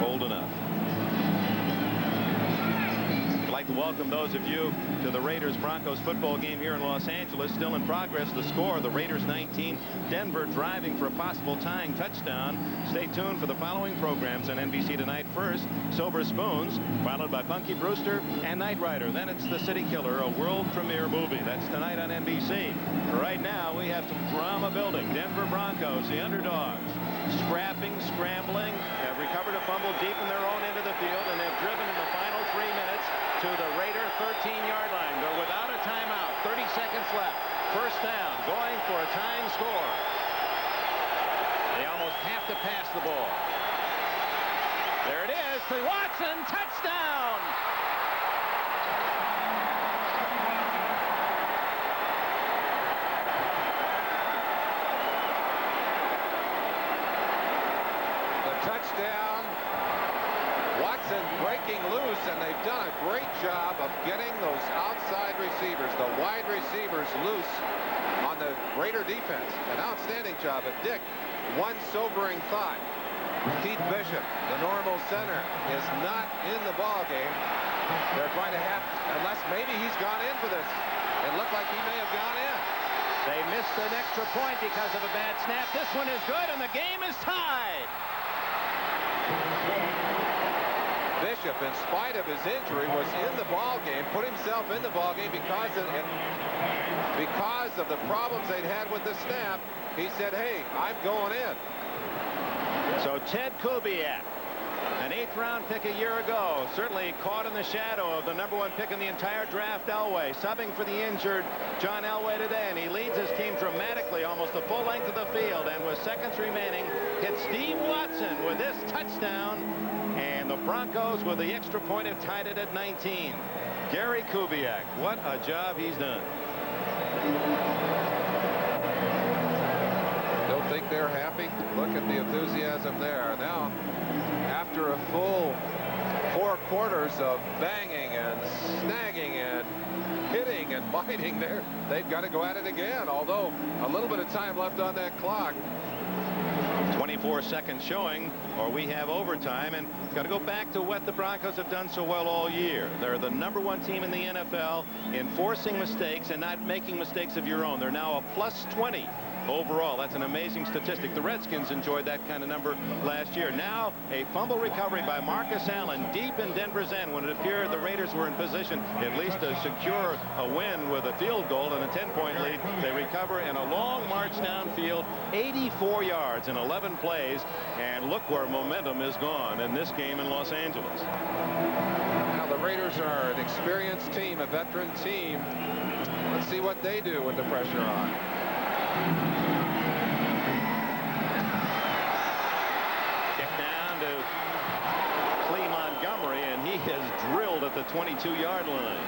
Old enough. I'd like to welcome those of you to the Raiders-Broncos football game here in Los Angeles. Still in progress, the score, the Raiders 19, Denver driving for a possible tying touchdown. Stay tuned for the following programs on NBC tonight. First, Silver Spoons, followed by Punky Brewster and Knight Rider. Then it's The City Killer, a world premiere movie. That's tonight on NBC. Right now, we have some drama building. Denver Broncos, the underdogs, scrapping, scrambling, have recovered a fumble deep in their own end of the field, and they've driven in the final 3 minutes to the Raider 13-yard line. They're without a timeout. 30 seconds left. First down, going for a tying score. They almost have to pass the ball. There it is to Watson. Touchdown. Touchdown. Watson breaking loose, and they've done a great job of getting those outside receivers, the wide receivers, loose on the Raider defense. An outstanding job. But Dick, one sobering thought. Keith Bishop, the normal center, is not in the ball game. They're going to have, unless maybe he's gone in for this. It looked like he may have gone in. They missed an extra point because of a bad snap. This one is good, and the game is tied. Bishop, in spite of his injury, was in the ball game, put himself in the ball game because of the problems they'd had with the snap. He said, hey, I'm going in. So Ted Kubiak, an 8th-round pick a year ago, certainly caught in the shadow of the #1 pick in the entire draft, Elway, subbing for the injured John Elway today, and he leads his team dramatically, almost the full length of the field, and with seconds remaining, hit Steve Watson with this touchdown, and the Broncos with the extra point have tied it at 19. Gary Kubiak, what a job he's done. Don't think they're happy? Look at the enthusiasm there. Now, after a full 4 quarters of banging and snagging and hitting and biting there, they've got to go at it again, although a little bit of time left on that clock. 24 seconds showing, or we have overtime, and got to go back to what the Broncos have done so well all year. They're the #1 team in the NFL in forcing mistakes and not making mistakes of your own. They're now a +20 overall. That's an amazing statistic. The Redskins enjoyed that kind of number last year. Now a fumble recovery by Marcus Allen deep in Denver's end when it appeared the Raiders were in position at least to secure a win with a field goal and a 10-point lead. They recover in a long march downfield, 84 yards in 11 plays, and look where momentum is gone in this game in Los Angeles. Now the Raiders are an experienced team, a veteran team. Let's see what they do with the pressure on. Kick down to Clee Montgomery, and he is drilled at the 22-yard line.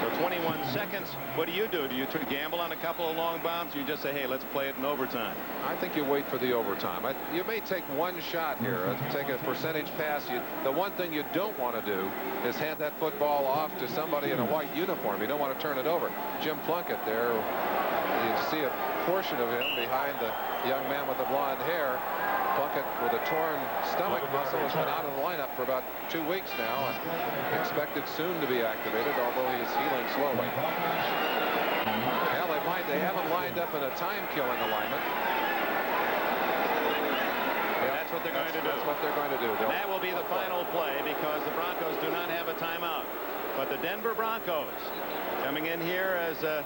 So 21 seconds. What do? Do you gamble on a couple of long bombs? Or you just say, hey, let's play it in overtime? I think you wait for the overtime. You may take one shot here, take a percentage pass. The one thing you don't want to do is hand that football off to somebody in a white uniform. You don't want to turn it over. Jim Plunkett there, you see a portion of him behind the young man with the blonde hair. Plunkett with a torn stomach muscle has been out of the lineup for about 2 weeks now and expected soon to be activated, although he is healing slowly. Well, they haven't lined up in a time-killing alignment. Yeah, that's what they're going to do. That's what they're going to do. That will be the final play because the Broncos do not have a timeout. But the Denver Broncos coming in here as a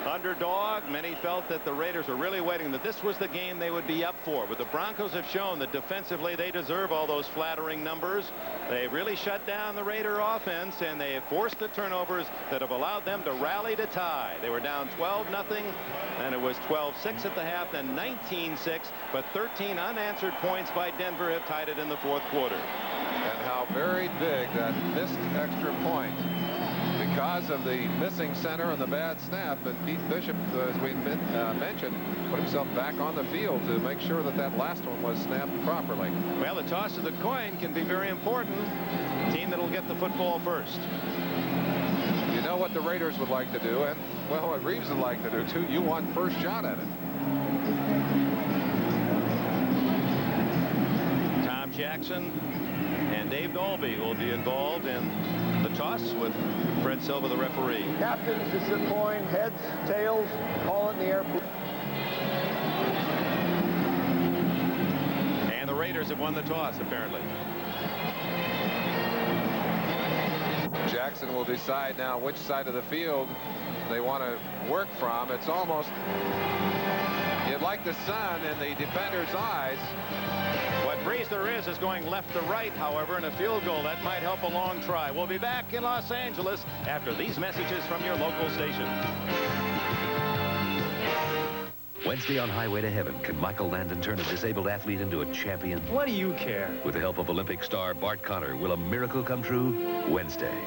underdog. Many felt that the Raiders were really waiting, that this was the game they would be up for. But the Broncos have shown that defensively they deserve all those flattering numbers. They really shut down the Raider offense, and they have forced the turnovers that have allowed them to rally to tie. They were down 12-0, and it was 12-6 at the half, then 19-6, but 13 unanswered points by Denver have tied it in the 4th quarter. And how very big that missed extra point. Because of the missing center and the bad snap, and Keith Bishop, as we mentioned, put himself back on the field to make sure that that last one was snapped properly. Well, the toss of the coin can be very important. The team that will get the football first. You know what the Raiders would like to do, and well, what Reeves would like to do too. You want first shot at it. Tom Jackson and Dave Dolby will be involved in the toss with Fred Silva, the referee. Captains, it's your coin. Heads, tails, call it in the air. And the Raiders have won the toss, apparently. Jackson will decide now which side of the field they want to work from. It's almost, you'd like the sun in the defender's eyes. What breeze there is going left to right, however, and a field goal that might help a long try. We'll be back in Los Angeles after these messages from your local station. Wednesday on Highway to Heaven, can Michael Landon turn a disabled athlete into a champion? What do you care? With the help of Olympic star Bart Connor, will a miracle come true? Wednesday.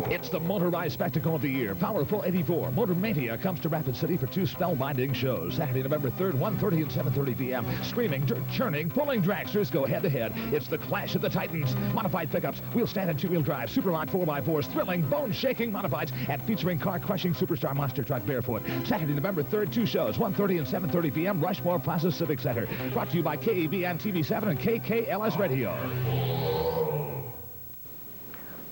It's the motorized spectacle of the year, Powerful 84. Motor Mania comes to Rapid City for 2 spellbinding shows. Saturday, November 3rd, 1:30 and 7:30 p.m. Screaming, churning, pulling dragsters go head-to-head. It's the Clash of the Titans. Modified pickups, wheel stand and 2-wheel drive, Superlot 4x4s, thrilling, bone-shaking modifieds, and featuring car-crushing superstar monster truck Barefoot. Saturday, November 3rd, 2 shows, 1:30 and 7:30 p.m. Rushmore Plaza Civic Center. Brought to you by KEBN TV7 and KKLS Radio.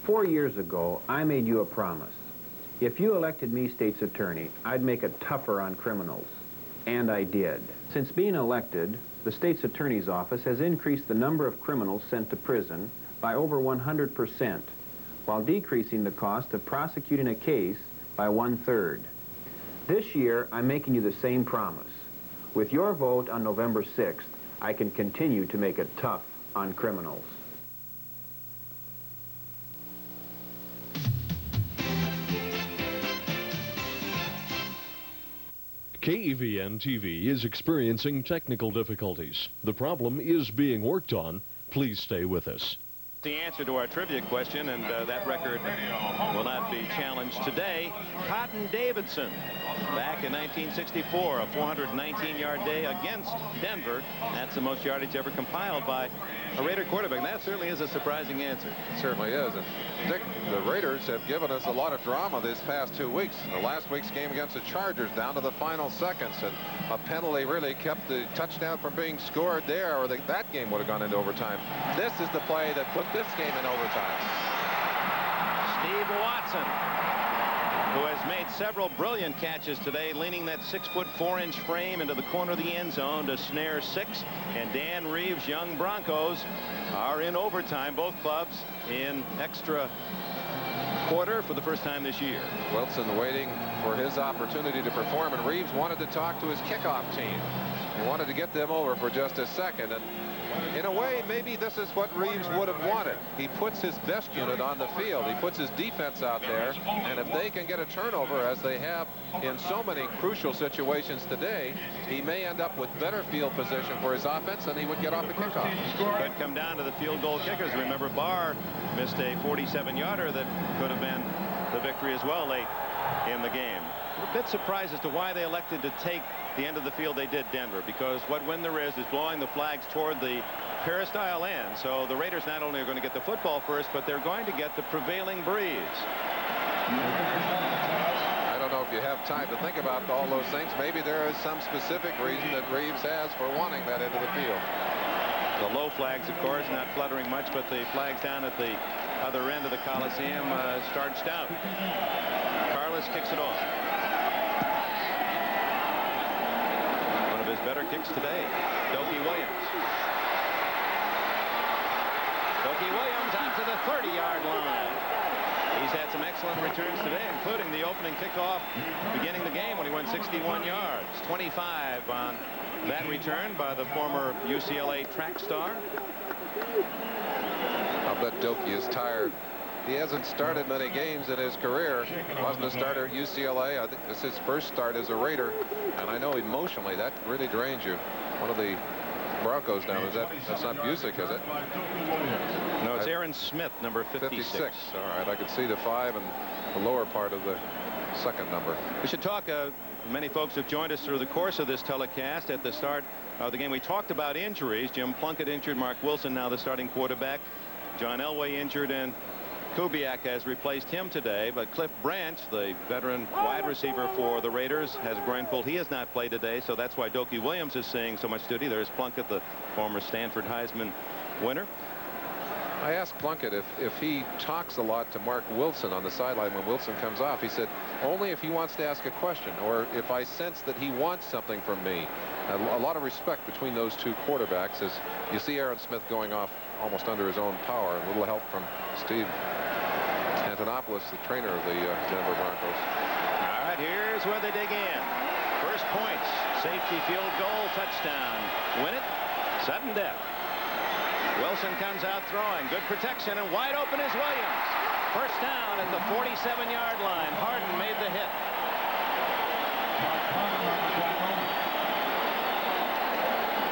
4 years ago, I made you a promise. If you elected me state's attorney, I'd make it tougher on criminals. And I did. Since being elected, the state's attorney's office has increased the number of criminals sent to prison by over 100%, while decreasing the cost of prosecuting a case by 1/3. This year, I'm making you the same promise. With your vote on November 6th, I can continue to make it tough on criminals. KEVN TV is experiencing technical difficulties. The problem is being worked on. Please stay with us. The answer to our trivia question, and that record will not be challenged today. Cotton Davidson, back in 1964, a 419-yard day against Denver. That's the most yardage ever compiled by a Raider quarterback. That certainly is a surprising answer. It certainly is. And Dick, the Raiders have given us a lot of drama this past 2 weeks. The last week's game against the Chargers down to the final seconds, and a penalty really kept the touchdown from being scored there, or that game would have gone into overtime. This is the play that put this game in overtime. Steve Watson, who has made several brilliant catches today, leaning that 6'4" frame into the corner of the end zone to snare 6. And Dan Reeves' young Broncos are in overtime, both clubs in extra quarter for the first time this year. Wilson waiting for his opportunity to perform, and Reeves wanted to talk to his kickoff team. He wanted to get them over for just a second, and in a way, maybe this is what Reeves would have wanted. He puts his best unit on the field. He puts his defense out there, and if they can get a turnover, as they have in so many crucial situations today, he may end up with better field position for his offense than he would get off the kickoff. Could come down to the field goal kickers. Remember, Barr missed a 47-yarder that could have been the victory as well late in the game. A bit surprised as to why they elected to take the end of the field they did, Denver, because what when there is blowing the flags toward the peristyle end. So the Raiders not only are going to get the football first, but they're going to get the prevailing breeze. I don't know if you have time to think about all those things. Maybe there is some specific reason that Reeves has for wanting that end of the field. The low flags, of course, not fluttering much, but the flags down at the other end of the Coliseum starched out. Carlos kicks it off. His better kicks today. Dokie Williams. Dokie Williams out to the 30-yard line. He's had some excellent returns today, including the opening kickoff beginning the game when he went 61 yards. 25 on that return by the former UCLA track star. I'll bet Dokie is tired. He hasn't started many games in his career. Wasn't a starter at UCLA. I think this is his first start as a Raider. And I know emotionally that really drains you. One of the Broncos now. That's not Busick, is it? No, it's Aaron Smith, number 56. All right, I could see the 5 and the lower part of the second number. We should talk. Many folks have joined us through the course of this telecast. At the start of the game, we talked about injuries. Jim Plunkett injured, Mark Wilson now the starting quarterback. John Elway injured, and Kubiak has replaced him today, but Cliff Branch, the veteran wide receiver for the Raiders, has a groin pull. He has not played today, so that's why Dokie Williams is seeing so much duty. There's Plunkett, the former Stanford Heisman winner. I asked Plunkett if he talks a lot to Mark Wilson on the sideline when Wilson comes off. He said, only if he wants to ask a question or if I sense that he wants something from me. A lot of respect between those two quarterbacks as you see Aaron Smith going off almost under his own power. A little help from Steve Antonopoulos, the trainer of the Denver Broncos. All right, here's where they dig in. First points, safety field goal, touchdown. Win it, sudden death. Wilson comes out throwing. Good protection, and wide open is Williams. First down at the 47-yard line. Harden made the hit.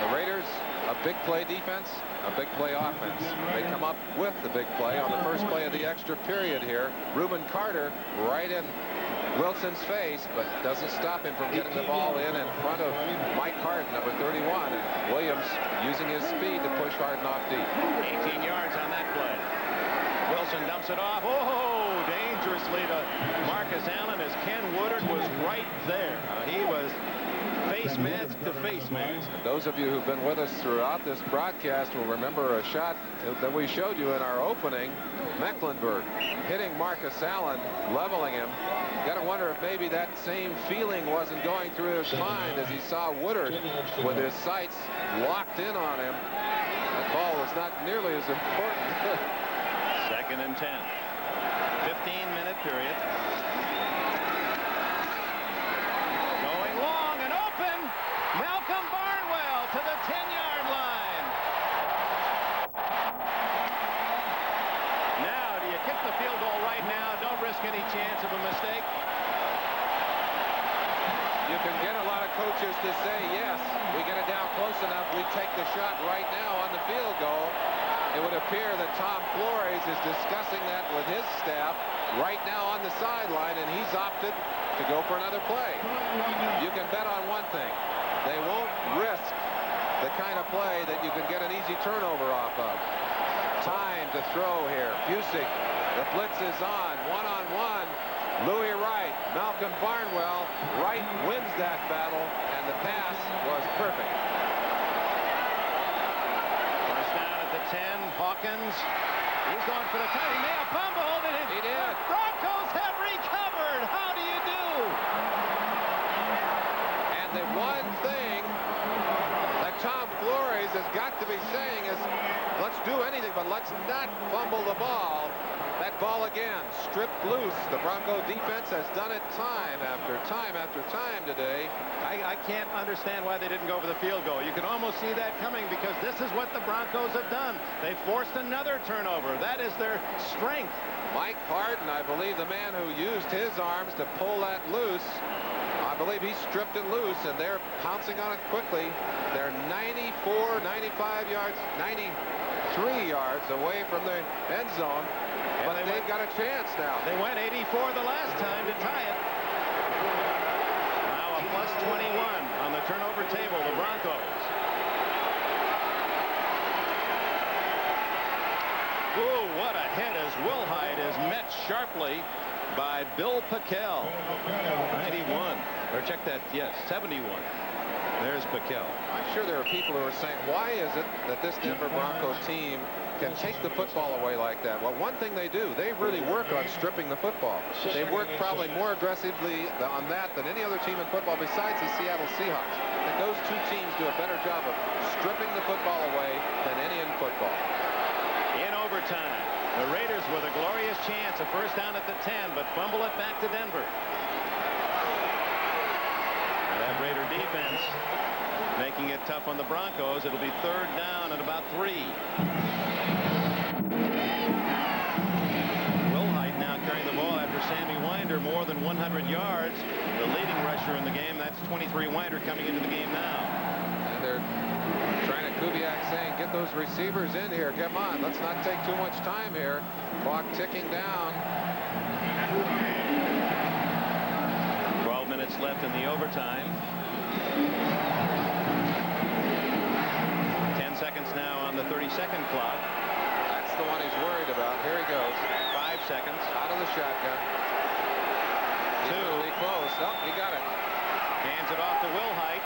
The Raiders, a big play defense, a big play offense. They come up with the big play on the first play of the extra period here. Reuben Carter right in Wilson's face, but doesn't stop him from getting the ball in front of Mike Harden, number 31. And Williams using his speed to push Harden off deep. 18 yards on that play. Wilson dumps it off. Oh, dangerously to Marcus Allen as Ken Woodard was right there. He was face mask to face mask. Those of you who've been with us throughout this broadcast will remember a shot that we showed you in our opening. Mecklenburg hitting Marcus Allen, leveling him. Got to wonder if maybe that same feeling wasn't going through his mind as he saw Woodard with his sights locked in on him. That ball was not nearly as important. 2nd and 10. 15-minute period. Going long and open. Malcolm Barnwell to the 10-yard line. Now, do you kick the field goal right now? Don't risk any chance of a mistake. You can get a lot of coaches to say, yes, we get it down close enough, we take the shot right now on the field goal. It would appear that Tom Flores is discussing that with his staff right now on the sideline, and he's opted to go for another play. You can bet on one thing. They won't risk the kind of play that you can get an easy turnover off of. Time to throw here. Busick, the blitz is on. One-on-one. Louis Wright, Malcolm Barnwell. Wright wins that battle, and the pass was perfect. 10, Hawkins. He's going for the tie. He may have fumbled. And he did. The Broncos have recovered. How do you do? And the one thing that Tom Flores has got to be saying is, let's do anything, but let's not fumble the ball. That ball again, stripped loose. The Bronco defense has done it time after time after time today. I can't understand why they didn't go for the field goal. You can almost see that coming because this is what the Broncos have done. They forced another turnover. That is their strength. Mike Harden, I believe the man who used his arms to pull that loose, I believe he stripped it loose, and they're pouncing on it quickly. They're 94, 95 yards, 93 yards away from the end zone. But they've got a chance now. They went 84 the last time to tie it. Now a plus 21 on the turnover table, the Broncos. Ooh, what a hit as Wilhite is met sharply by Bill Pickel. 91. Or check that, yes, 71. There's Pickel. I'm sure there are people who are saying, why is it that this Denver Bronco team can take the football away like that? Well, one thing they do, they really work on stripping the football. They work probably more aggressively on that than any other team in football besides the Seattle Seahawks. And those two teams do a better job of stripping the football away than any in football. In overtime, the Raiders with a glorious chance, a first down at the 10, but fumble it back to Denver. That Raider defense making it tough on the Broncos. It'll be 3rd down and about 3. Wilhite now carrying the ball after Sammy Winder more than 100 yards. The leading rusher in the game. That's 23 Winder coming into the game now. And they're trying to Kubiak saying, get those receivers in here. Come on, let's not take too much time here. Clock ticking down. 12 minutes left in the overtime. 10 seconds now on the 30-second clock. That's the one he's worried about. Here he goes. 5 seconds. Out of the shotgun. He's really close. Oh, he got it. Hands it off to Wilhite.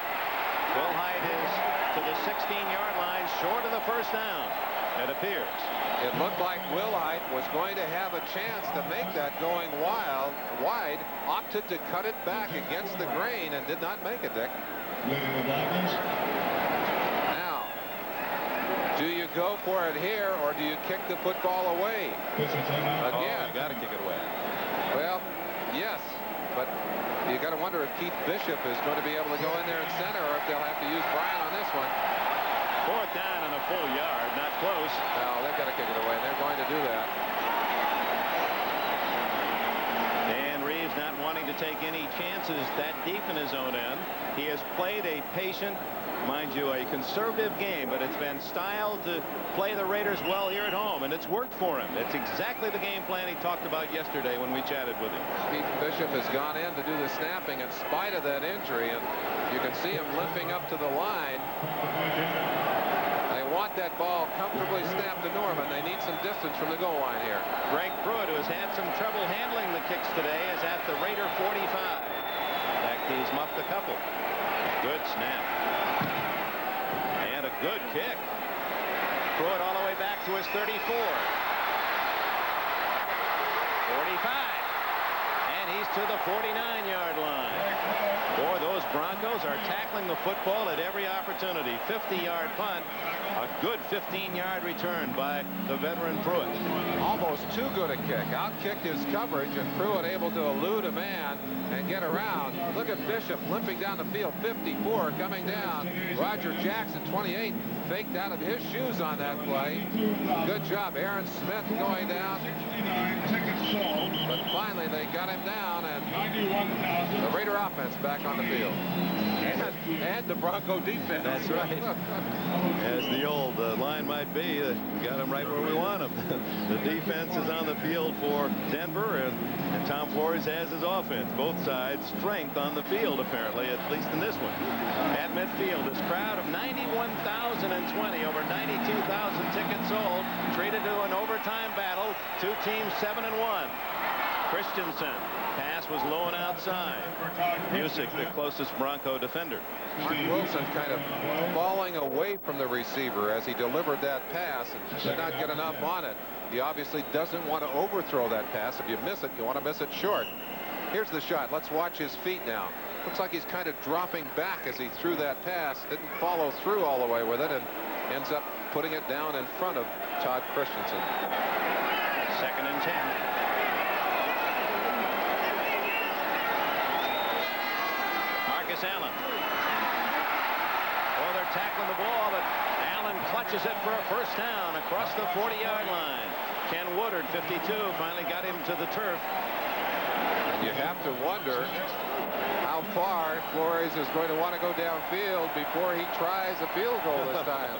Wilhite is to the 16-yard line, short of the first down, it appears. It looked like Wilhite was going to have a chance to make that going wide, opted to cut it back against the grain and did not make it, Dick. Now, do you go for it here or do you kick the football away? Again. You got to kick it away. Well, yes, but you got to wonder if Keith Bishop is going to be able to go in there and center or if they'll have to use Bryant on this one. 4th down and a full yard, not close. No, they've got to kick it away. They're going to do that. going to take any chances that deep in his own end. He has played a patient, mind you, a conservative game, but it's been styled to play the Raiders well here at home, and it's worked for him. It's exactly the game plan he talked about yesterday when we chatted with him. Keith Bishop has gone in to do the snapping in spite of that injury, and you can see him limping up to the line. They want that ball comfortably snapped to Norman. They need some distance from the goal line here. Greg Pruitt, who has had some trouble handling the kicks today, is at the Raider 45. He's muffed a couple. Good snap. And a good kick. Pruitt all the way back to his 34. 45. And he's to the 49-yard line. Boy, those Broncos are tackling the football at every opportunity. 50-yard punt. A good 15-yard return by the veteran Pruitt. Almost too good a kick. Outkicked his coverage, and Pruitt able to elude a man and get around. Look at Bishop limping down the field. 54 coming down. Roger Jackson, 28, faked out of his shoes on that play. Good job. Aaron Smith going down. But finally they got him down, and the Raider offense back on the field. And the Bronco defense. That's right. As the old line might be, got him right where we want him. The defense is on the field for Denver, and Tom Flores has his offense. Both sides strength on the field, apparently, at least in this one. At midfield, this crowd of 91,020, over 92,000 tickets sold, treated to an overtime battle. Two teams 7-1. Christensen. Pass was low and outside. Music, the closest Bronco defender. Mark Wilson kind of falling away from the receiver as he delivered that pass and did not get enough on it. He obviously doesn't want to overthrow that pass. If you miss it, you want to miss it short. Here's the shot. Let's watch his feet now. Looks like he's kind of dropping back as he threw that pass. Didn't follow through all the way with it and ends up putting it down in front of Todd Christensen. 2nd and 10. Allen. Oh, they're tackling the ball, but Allen clutches it for a first down across the 40-yard line. Ken Woodard, 52, finally got him to the turf. And you have to wonder how far Flores is going to want to go downfield before he tries a field goal this time.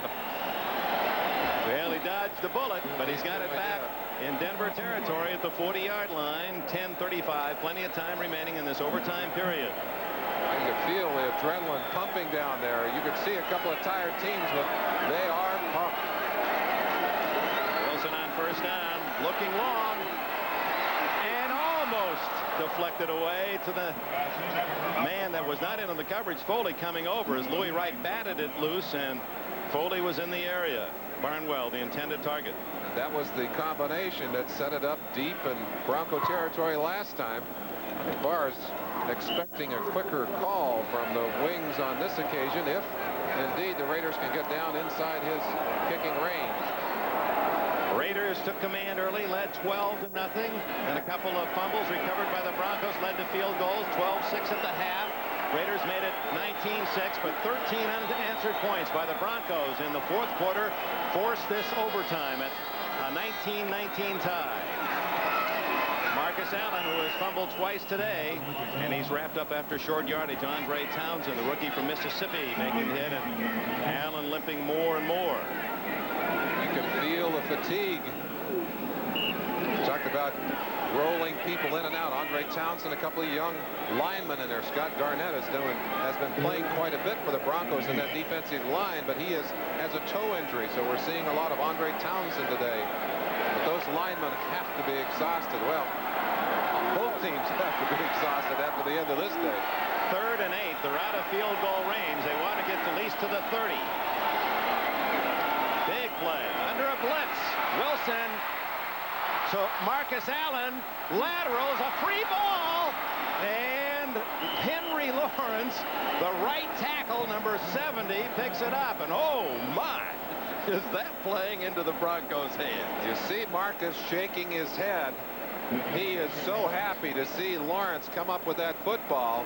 Well, he dodged the bullet, but he's got it back in Denver territory at the 40-yard line. 10:35, plenty of time remaining in this overtime period. You can feel the adrenaline pumping down there. You could see a couple of tired teams, but they are pumped. Wilson on first down, looking long, and almost deflected away to the man that was not in on the coverage. Foley coming over as Louis Wright batted it loose, and Foley was in the area. Barnwell, the intended target. That was the combination that set it up deep in Bronco territory last time. Barr's expecting a quicker call from the wings on this occasion, if indeed the Raiders can get down inside his kicking range. Raiders took command early, led 12-0, and a couple of fumbles recovered by the Broncos led to field goals. 12-6 at the half. Raiders made it 19-6, but 13 unanswered points by the Broncos in the fourth quarter forced this overtime at a 19-19 tie. Marcus Allen, who has fumbled twice today, and he's wrapped up after short yardage. Andre Townsend, the rookie from Mississippi, making the hit, and Allen limping more and more. You can feel the fatigue. Talked about rolling people in and out. Andre Townsend, a couple of young linemen in there. Scott Garnett has been playing quite a bit for the Broncos in that defensive line, but he has a toe injury, so we're seeing a lot of Andre Townsend today. But those linemen have to be exhausted. Well, both teams have to be exhausted after the end of this day. 3rd and 8. They're out of field goal range. They want to get at least to the 30. Big play under a blitz. Wilson. So Marcus Allen laterals a free ball, and Henry Lawrence, the right tackle, number 70, picks it up, and oh my, is that playing into the Broncos' hands. You see Marcus shaking his head. He is so happy to see Lawrence come up with that football.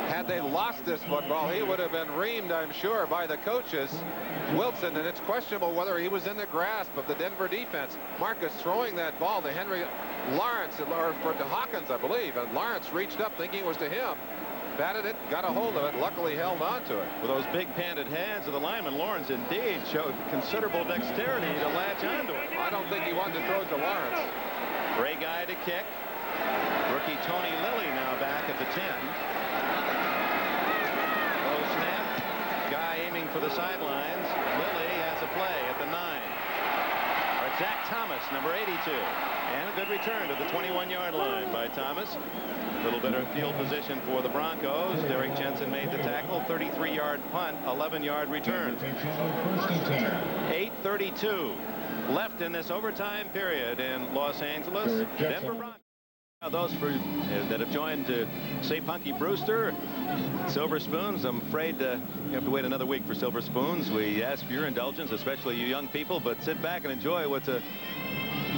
Had they lost this football, he would have been reamed, I'm sure, by the coaches. Wilson, and it's questionable whether he was in the grasp of the Denver defense. Marcus throwing that ball to Henry Lawrence, or for Hawkins, I believe, and Lawrence reached up thinking it was to him. Batted it, got a hold of it, luckily held on to it. With those big padded hands of the lineman, Lawrence indeed showed considerable dexterity to latch onto it. I don't think he wanted to throw it to Lawrence. Gray guy to kick. Rookie Tony Lilly now back at the 10. Low snap. Guy aiming for the sidelines. Lilly has a play at the 9. Or Zach Thomas, number 82. And a good return to the 21-yard line by Thomas. A little bit of field position for the Broncos. Derek Jensen made the tackle. 33-yard punt, 11-yard return. 8:32 left in this overtime period in Los Angeles. Denver Broncos. Those that have joined to say Punky Brewster, Silver Spoons, I'm afraid you have to wait another week for Silver Spoons. We ask for your indulgence, especially you young people, but sit back and enjoy what's a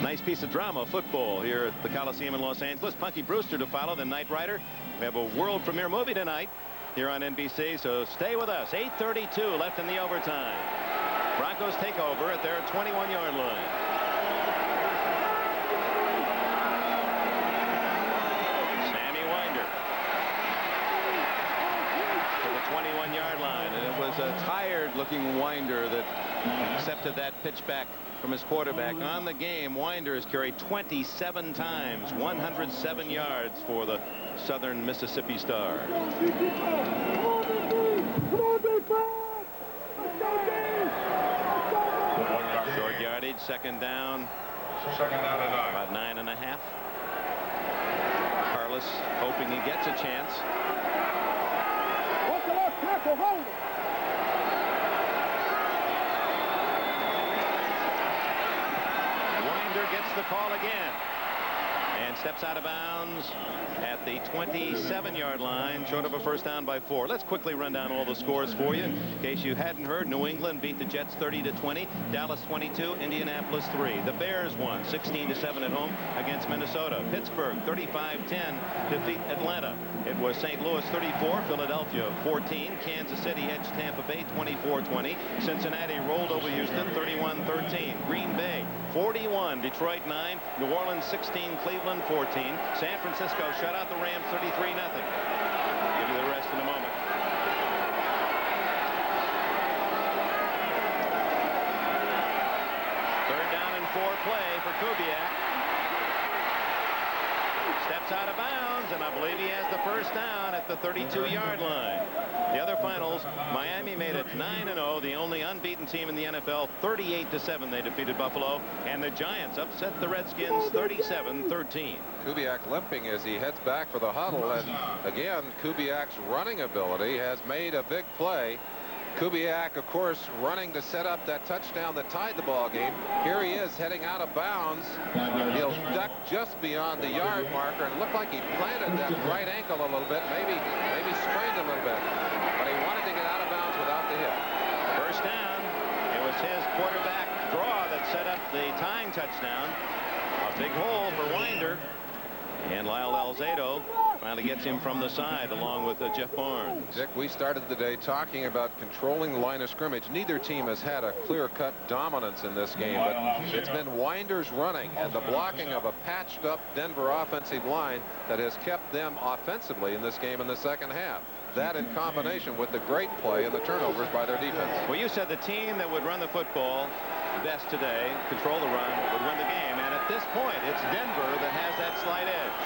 nice piece of drama, football, here at the Coliseum in Los Angeles. Punky Brewster to follow, the Knight Rider. We have a world premiere movie tonight here on NBC, so stay with us. 8:32 left in the overtime. Broncos take over at their 21-yard line. Sammy Winder to the 21-yard line, and it was a tired-looking Winder that accepted that pitch back from his quarterback. On the game, Winder has carried 27 times, 107 yards for the Southern Mississippi Star. Short yardage, second down. About 9.5. Carlos hoping he gets a chance. Gets the call again and steps out of bounds at the 27-yard line, short of a first down by 4. Let's quickly run down all the scores for you in case you hadn't heard. New England beat the Jets 30-20. Dallas 22, Indianapolis 3. The Bears won 16-7 at home against Minnesota. Pittsburgh 35-10 defeat Atlanta. It was St. Louis 34, Philadelphia 14. Kansas City edged Tampa Bay 24-20. Cincinnati rolled over Houston 31-13. Green Bay 41, Detroit 9, New Orleans 16, Cleveland 14. San Francisco shut out the Rams 33-0. Give you the rest in a moment. Third down and 4 play for Kubiak. Steps out of bounds, and I believe he has the first down at the 32-yard line. The other finals, Miami made it 9-0, the only unbeaten team in the NFL. 38-7 they defeated Buffalo, and the Giants upset the Redskins 37-13. Kubiak limping as he heads back for the huddle, and again Kubiak's running ability has made a big play. Kubiak, of course, running to set up that touchdown that tied the ball game. Here he is heading out of bounds. He'll duck just beyond the yard marker, and looked like he planted that right ankle a little bit, maybe sprained a little bit, but he wanted to get out of bounds without the hit. First down. It was his quarterback draw that set up the tying touchdown. A big hole for Winder, and Lyle Alzado finally gets him from the side along with Jeff Barnes. Dick, we started the day talking about controlling the line of scrimmage. Neither team has had a clear-cut dominance in this game, but it's been Winder's running and the blocking of a patched-up Denver offensive line that has kept them offensively in this game in the second half. That in combination with the great play and the turnovers by their defense. Well, you said the team that would run the football best today, control the run, would win the game. And at this point, it's Denver that has that slight edge.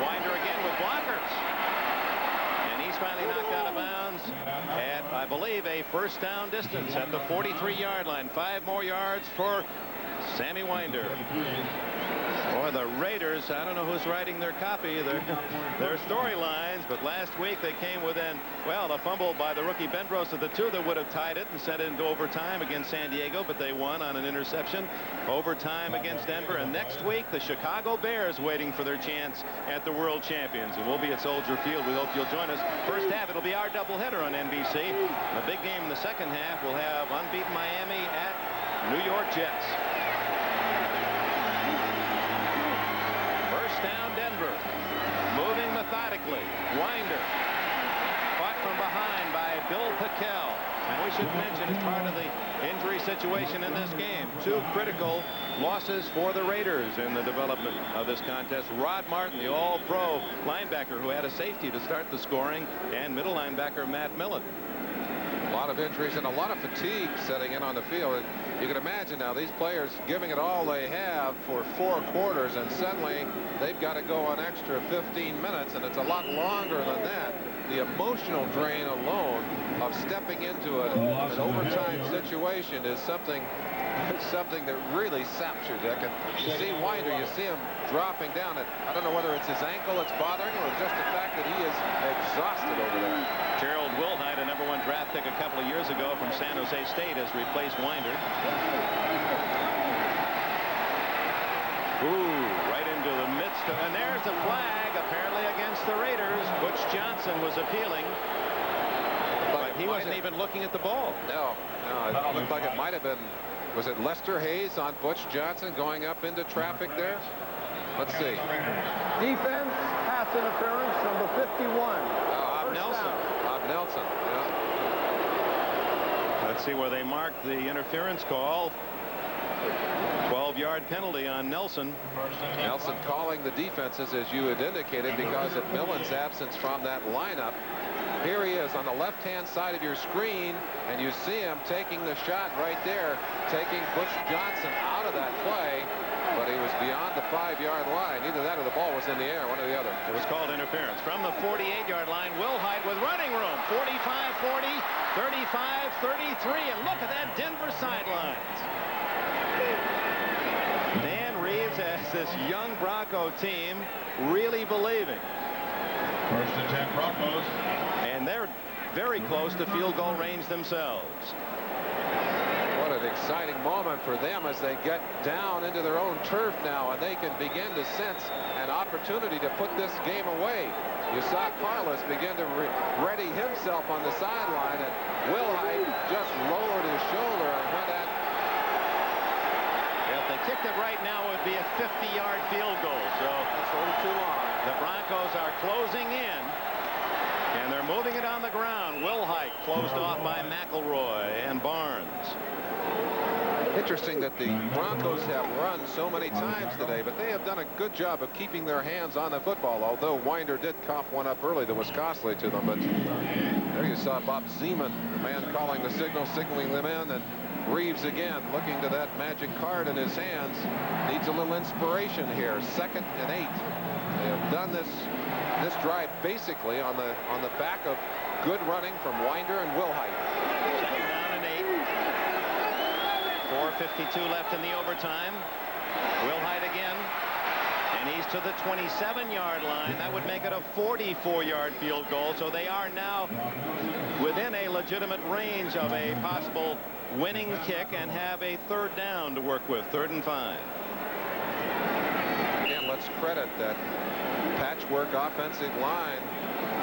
Winder again with blockers. And he's finally knocked out of bounds at, I believe, a first down distance at the 43-yard line. 5 more yards for Sammy Winder. Boy, the Raiders, I don't know who's writing their copy, their storylines, but last week they came within, well, a fumble by the rookie Bendros of the 2 that would have tied it and sent it into overtime against San Diego, but they won on an interception. Overtime against Denver, and next week the Chicago Bears waiting for their chance at the World Champions, and we'll be at Soldier Field. We hope you'll join us. First half, it'll be our doubleheader on NBC. The big game in the second half will have unbeaten Miami at New York Jets. Down Denver, moving methodically. Winder caught from behind by Bill Pickell, and we should mention as part of the injury situation in this game. 2 critical losses for the Raiders in the development of this contest. Rod Martin, the all-pro linebacker who had a safety to start the scoring, and middle linebacker Matt Millen. A lot of injuries and a lot of fatigue setting in on the field. You can imagine now these players giving it all they have for 4 quarters, and suddenly they've got to go an extra 15 minutes, and it's a lot longer than that. The emotional drain alone of stepping into an overtime situation is something that really saps you, Dick. And you see Winder, you see him dropping down. And I don't know whether it's his ankle that's bothering him or just the fact that he is exhausted over there. Gerald Wilhite, a #1 draft pick a couple of years ago from San Jose State, has replaced Winder. Ooh, right into the midst of, and there's the flag, apparently against the Raiders. Butch Johnson was appealing, but he wasn't even looking at the ball. No, it looked like it might have been. Was it Lester Hayes on Butch Johnson going up into traffic there? Let's see. Defense, pass interference, number 51. Bob Nelson. Bob Nelson, yeah. Let's see where they marked the interference call. 12-yard penalty on Nelson. Nelson calling the defenses, as you had indicated, because of Millen's absence from that lineup. Here he is on the left-hand side of your screen, and you see him taking the shot right there, taking Butch Johnson out of that play, but he was beyond the 5-yard line. Either that or the ball was in the air, one or the other. It was called interference. From the 48-yard line, Wilhite with running room. 45-40, 35-33, and look at that Denver sidelines. Dan Reeves has this young Bronco team really believing. First and 10 Broncos. And they're very close to field goal range themselves. What an exciting moment for them as they get down into their own turf now, and they can begin to sense an opportunity to put this game away. You saw Carlos begin to ready himself on the sideline, and Wilhite just lowered his shoulder and went at. If they kicked it right now, it would be a 50-yard field goal. So that's a little too long. The Broncos are closing in, and they're moving it on the ground. Wilhite closed off by McElroy and Barnes. Interesting that the Broncos have run so many times today, but they have done a good job of keeping their hands on the football, although Winder did cough one up early that was costly to them. But there you saw Bob Zeman, the man calling the signal, signaling them in, and Reeves again looking to that magic card in his hands. Needs a little inspiration here. 2nd and 8. They have done this drive basically on the back of good running from Winder and Wilhite. 2nd down and 8. 4:52 left in the overtime. Wilhite again, and he's to the 27-yard line. That would make it a 44-yard field goal. So they are now within a legitimate range of a possible winning kick and have a 3rd down to work with. 3rd and 5. Again, let's credit that patchwork offensive line.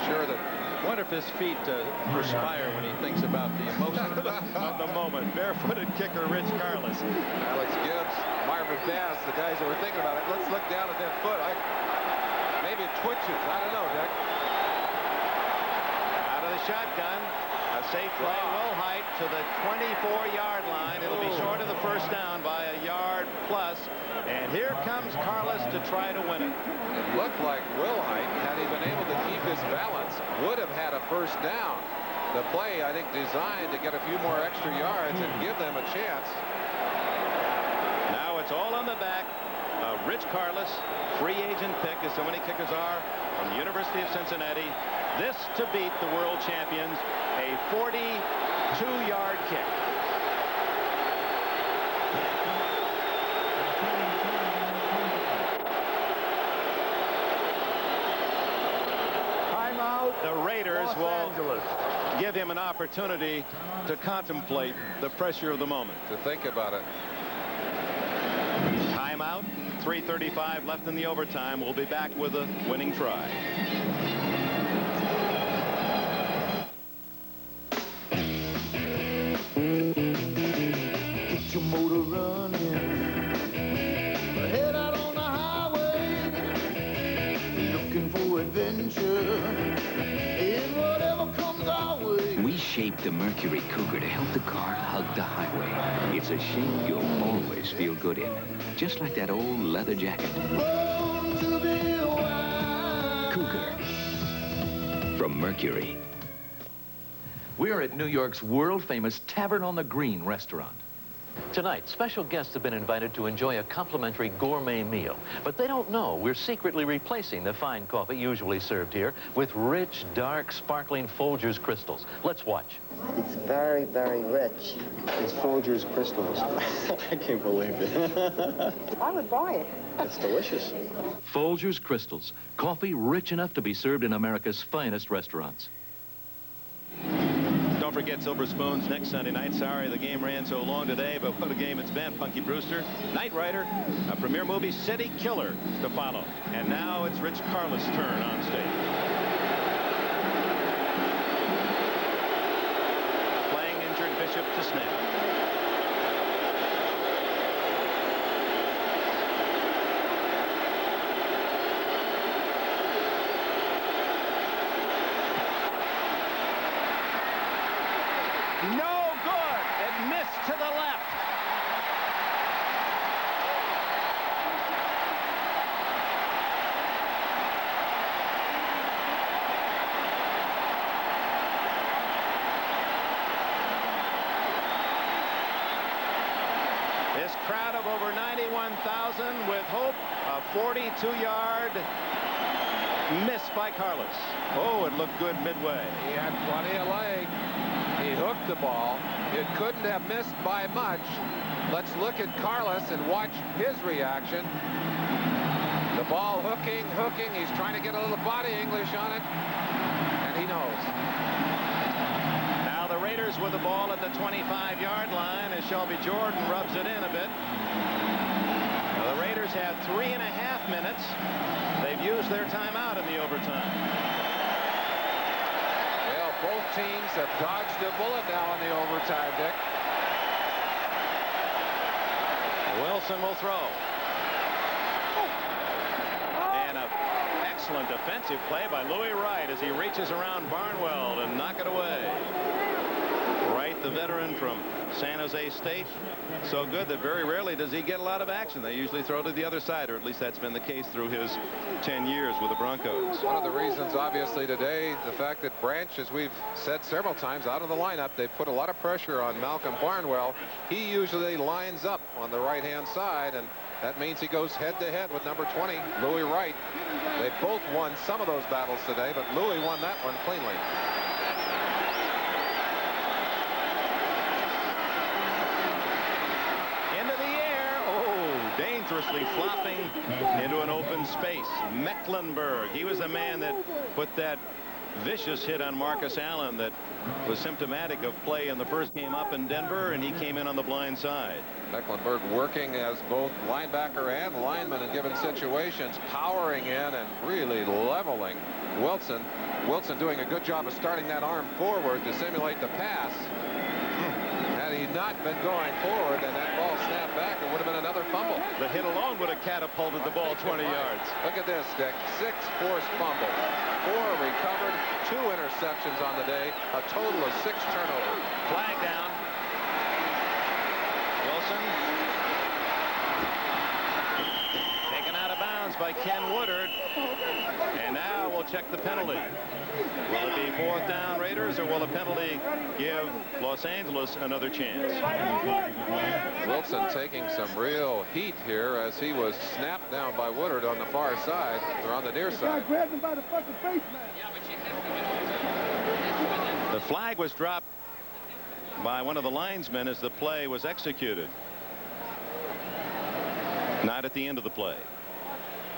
Sure that. Wonder if his feet perspire when he thinks about the emotion of the moment. Barefooted kicker Rich Carlos. Alex Gibbs, Marvin Bass, the guys that were thinking about it. Let's look down at that foot. Maybe it twitches. I don't know, Dick. Out of the shotgun. A safe play. Wilhite to the 24-yard line. It'll be short of the 1st down by a yard plus. And here comes Carlos to try to win it. It looked like Wilhite, had he been able to keep his balance, would have had a 1st down. The play, I think, designed to get a few more extra yards and give them a chance. Now it's all on the back of Rich Carlos, free agent pick, as so many kickers are, from the University of Cincinnati. This to beat the world champions, a 42-yard kick. The Raiders will give him an opportunity to contemplate the pressure of the moment. To think about it. Timeout. 3:35 left in the overtime. We'll be back with a winning try. Get your motor running. Head out on the highway. Looking for adventure. And whatever comes our way. We shaped the Mercury Cougar to help the car hug the highway. It's a shape you'll always feel good in, just like that old leather jacket. Cougar from Mercury. We are at New York's world-famous Tavern on the Green restaurant. Tonight, special guests have been invited to enjoy a complimentary gourmet meal, but they don't know we're secretly replacing the fine coffee usually served here with rich, dark, sparkling Folgers crystals. Let's watch. It's very, very rich. It's Folgers crystals. I can't believe it. I would buy it. It's delicious. Folgers crystals, coffee rich enough to be served in America's finest restaurants. Don't forget Silver Spoons next Sunday night. Sorry the game ran so long today, but what a game it's been. Punky Brewster, Knight Rider, a premiere movie, City Killer, to follow. And now it's Rich Carlos' turn on stage. Playing injured Bishop to snap. No good. It missed to the left. This crowd of over 91,000 with hope, a 42-yard miss by Carlos. Oh, it looked good midway. He had plenty of leg. He hooked the ball. It couldn't have missed by much. Let's look at Carlos and watch his reaction. The ball hooking. He's trying to get a little body English on it. And he knows. Now the Raiders with the ball at the 25-yard line as Shelby Jordan rubs it in a bit. Now the Raiders have 3.5 minutes. They've used their timeout in the overtime. Both teams have dodged a bullet now in the overtime, Dick. Wilson will throw. And an excellent defensive play by Louis Wright as he reaches around Barnwell and knock it away. Wright, the veteran from San Jose State, so good that very rarely does he get a lot of action. They usually throw to the other side, or at least that's been the case through his 10 years with the Broncos. One of the reasons, obviously, today, the fact that Branch, as we've said several times, out of the lineup, they put a lot of pressure on Malcolm Barnwell. He usually lines up on the right-hand side, and that means he goes head-to-head with number 20, Louis Wright. They both won some of those battles today, but Louis won that one cleanly. Dangerously flopping into an open space. Mecklenburg, he was the man that put that vicious hit on Marcus Allen that was symptomatic of play in the first game up in Denver, and he came in on the blind side. Mecklenburg working as both linebacker and lineman in given situations, powering in and really leveling Wilson. Wilson doing a good job of starting that arm forward to simulate the pass. Had he not been going forward and that ball snapped back, it would have been another fumble. The hit alone would have catapulted the ball 20 yards. Look at this, Dick. 6 forced fumbles, 4 recovered, 2 interceptions on the day, a total of 6 turnovers. Flag down. Wilson taken out of bounds by Ken Woodard. And now we'll check the penalty. Will it be 4th down Raiders, or will a penalty give Los Angeles another chance? Wilson taking some real heat here as he was snapped down by Woodard on the far side, or on the near side. The flag was dropped by one of the linesmen as the play was executed. Not at the end of the play.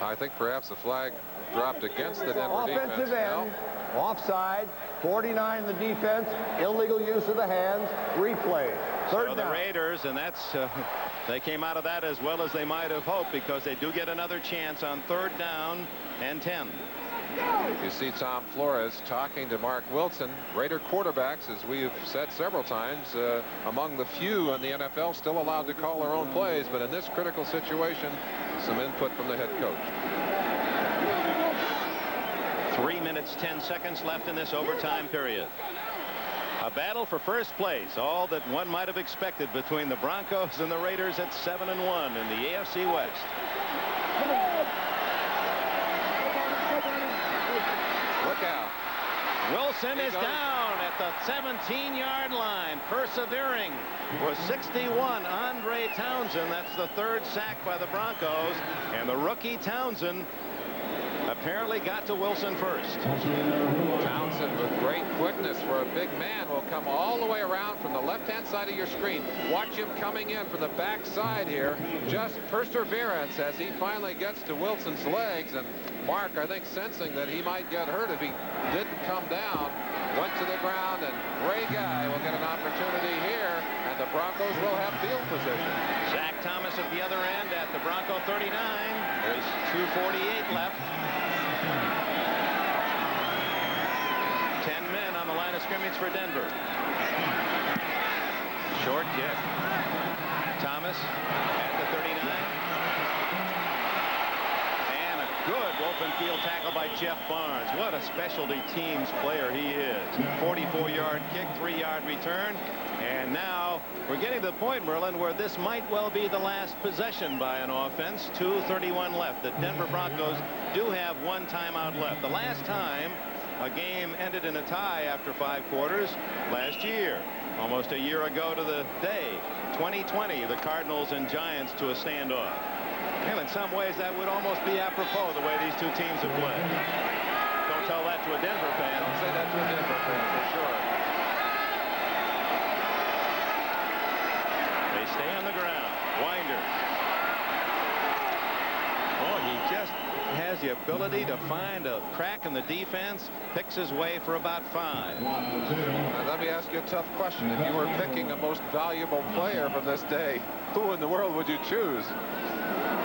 I think perhaps the flag dropped against the Denver defense. Offensive end, offside, 49 in the defense, illegal use of the hands, replay. Third down. The Raiders, and that's they came out of that as well as they might have hoped, because they do get another chance on 3rd down and 10. You see Tom Flores talking to Mark Wilson. Raider quarterbacks, as we've said several times, among the few in the NFL still allowed to call their own plays, but in this critical situation, some input from the head coach. 3 minutes, 10 seconds left in this overtime period. A battle for first place, all that one might have expected between the Broncos and the Raiders at 7-1 in the AFC West. Look out. Wilson is down at the 17-yard line. Persevering was 61, Andre Townsend. That's the third sack by the Broncos. And the rookie Townsend apparently got to Wilson first. Townsend with great quickness for a big man will come all the way around from the left-hand side of your screen. Watch him coming in from the back side here. Just perseverance as he finally gets to Wilson's legs. And Mark, I think, sensing that he might get hurt if he didn't come down, went to the ground, and Ray Guy will get an opportunity here, and the Broncos will have field position. Zach Thomas at the other end at the Bronco 39. There's 2:48 left. 10 men on the line of scrimmage for Denver. Short kick. Thomas at the 39. And a good open field tackle by Jeff Barnes. What a specialty teams player he is. 44-yard kick, 3-yard return. And now we're getting to the point, Merlin, where this might well be the last possession by an offense. 2:31 left. The Denver Broncos do have one timeout left. The last time a game ended in a tie after 5 quarters last year, almost a year ago to the day, 2020, the Cardinals and Giants to a standoff. And in some ways that would almost be apropos the way these two teams have played. Don't tell that to a Denver fan. Don't say that to a Denver fan for sure. They stay on the ground. Winder. Oh, he just has the ability to find a crack in the defense, picks his way for about 5. Now, let me ask you a tough question. If you were picking a most valuable player from this day, who in the world would you choose?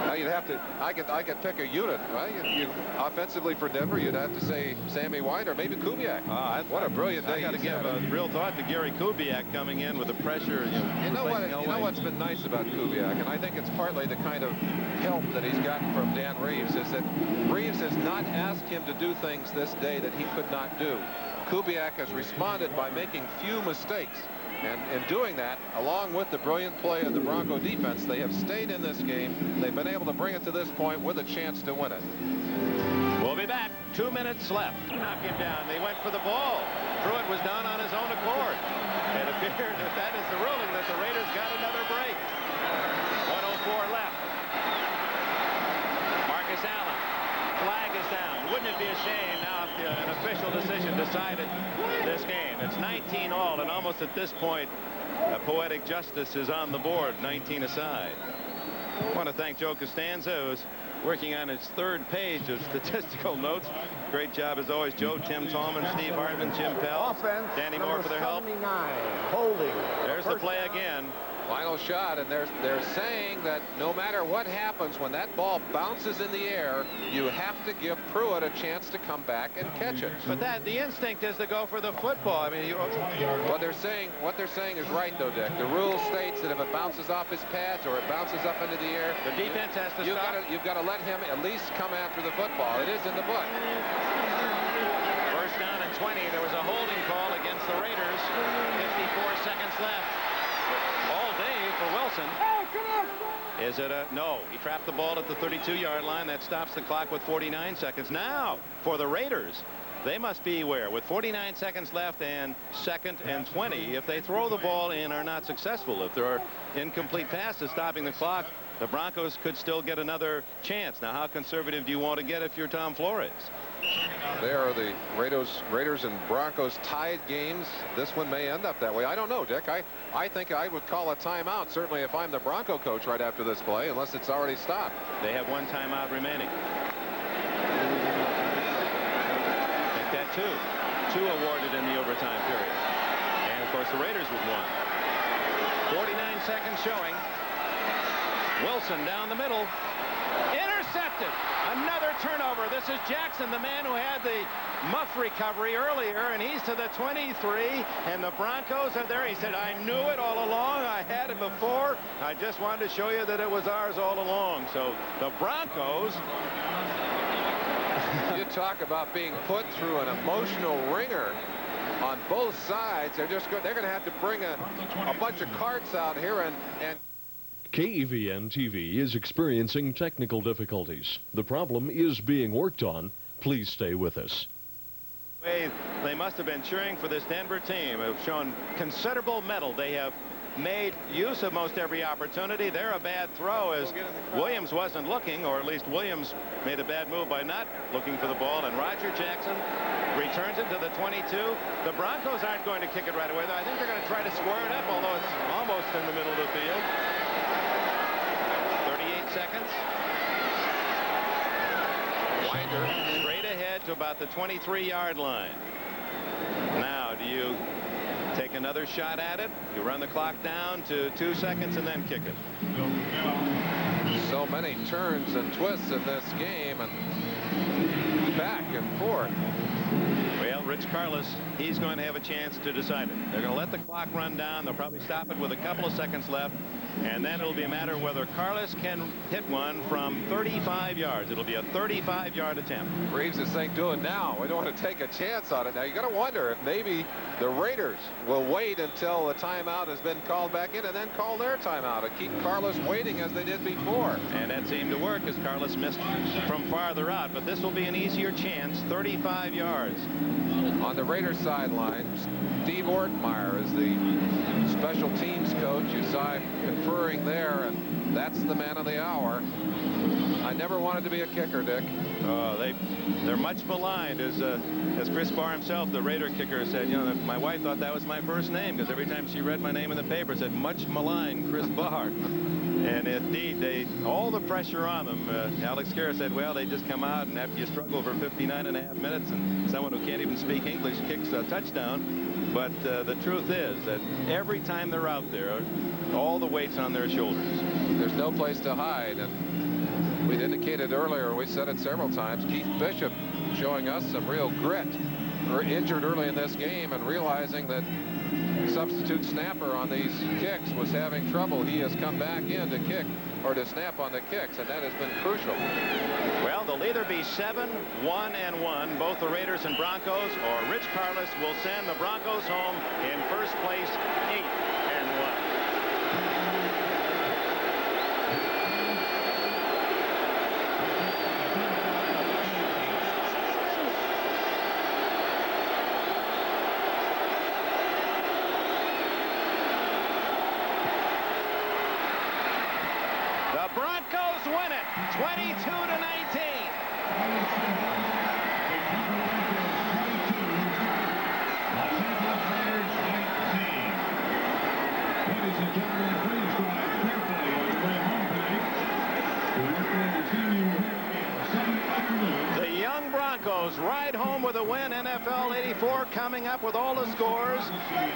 Now you'd have to. I could pick a unit, right? You offensively for Denver, you'd have to say Sammy White or maybe Kubiak. What a brilliant day! I got to give a real thought to Gary Kubiak coming in with the pressure. You know what's been nice about Kubiak, and I think it's partly the kind of help that he's gotten from Dan Reeves, is that Reeves has not asked him to do things this day that he could not do. Kubiak has responded by making few mistakes. And in doing that, along with the brilliant play of the Bronco defense, they have stayed in this game. They've been able to bring it to this point with a chance to win it. We'll be back. 2 minutes left. Knock him down. They went for the ball. Pruitt was down on his own accord. It appeared that that is the ruling that the Raiders got another break. 1:04 left. Marcus Allen. Flag is down. Wouldn't it be a shame now if an official decision decided this game? It's 19 all, and almost at this point, a poetic justice is on the board, 19 aside. I want to thank Joe Costanza, who's working on his 3rd page of statistical notes. Great job as always, Joe, Tim Tallman, Steve Hartman, Jim Pell, Danny Moore for their help. 79, holding. There's the play again. Final shot, and they're saying that no matter what happens when that ball bounces in the air, you have to give Pruitt a chance to come back and catch it. But the instinct is to go for the football. I mean, what they're saying is right, though, Dick. The rule states that if it bounces off his pads or it bounces up into the air, the defense has to stop. You've got to let him at least come after the football. It is in the book. First down and 20. There was a holding call against the Raiders. 54 seconds left. All day for Wilson. Is it a no? He trapped the ball at the 32-yard line. That stops the clock with 49 seconds. Now for the Raiders, they must be where with 49 seconds left and 2nd and 20. If they throw the ball in, are not successful. If there are incomplete passes stopping the clock, the Broncos could still get another chance. Now, how conservative do you want to get if you're Tom Flores? There are the Raiders and Broncos tied games. This one may end up that way. I don't know, Dick. I think I would call a timeout, certainly if I'm the Bronco coach right after this play, unless it's already stopped. They have one timeout remaining. Make that 2. 2 awarded in the overtime period. And, of course, the Raiders with 1. 49 seconds showing. Wilson down the middle. Intercepted. Another turnover. This is Jackson, the man who had the muff recovery earlier, and he's to the 23, and the Broncos are there. He said, I knew it all along. I had it before. I just wanted to show you that it was ours all along. So the Broncos. You talk about being put through an emotional ringer. on both sides. They're going to have to bring a bunch of carts out here and KEVN TV is experiencing technical difficulties. The problem is being worked on. Please stay with us. They must have been cheering for this Denver team. Have shown considerable mettle. They have made use of most every opportunity. They're a bad throw as Williams wasn't looking, or at least Williams made a bad move by not looking for the ball, and Roger Jackson returns it to the 22. The Broncos aren't going to kick it right away, though. I think they're going to try to square it up, although it's almost in the middle of the field. 38 seconds. Winder straight ahead to about the 23-yard line. Now, do you take another shot at it? You run the clock down to 2 seconds and then kick it. So many turns and twists in this game, and back and forth. Well, Rich Carlos, he's going to have a chance to decide it. They're going to let the clock run down. They'll probably stop it with a couple of seconds left, and then it'll be a matter of whether Carlos can hit one from 35 yards. It'll be a 35-yard attempt. Reeves is saying, do it now. We don't want to take a chance on it. Now, you got to wonder if maybe the Raiders will wait until the timeout has been called back in and then call their timeout and keep Carlos waiting as they did before. And that seemed to work as Carlos missed from farther out. But this will be an easier chance, 35 yards. On the Raiders sideline, Steve Ortmeyer is the special teams coach. You saw him conferring there, and that's the man of the hour. I never wanted to be a kicker, Dick. They're much maligned, as Chris Barr himself, the Raider kicker, said. You know, my wife thought that was my first name because every time she read my name in the paper, it said much maligned Chris Barr. And indeed, all the pressure on them. Alex Garrett said, well, they just come out, and after you struggle for 59.5 minutes, and someone who can't even speak English kicks a touchdown. But the truth is that every time they're out there, all the weight's on their shoulders. There's no place to hide. And we'd indicated earlier, we said it several times, Keith Bishop showing us some real grit. We're injured early in this game and realizing that substitute snapper on these kicks was having trouble. He has come back in to kick, or to snap on the kicks, and that has been crucial. Well, they'll either be 7-1-1, both the Raiders and Broncos, or Rich Carlos will send the Broncos home in first place, 8-1. Broncos win it 22-19. The young Broncos ride home with a win. NFL 84 coming up with all the scores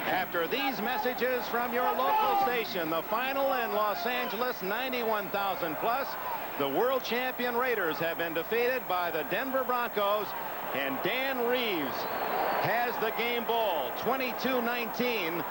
after these messages from your local station. The final in Los Angeles, 91,000 plus. The world champion Raiders have been defeated by the Denver Broncos, and Dan Reeves has the game ball, 22-19.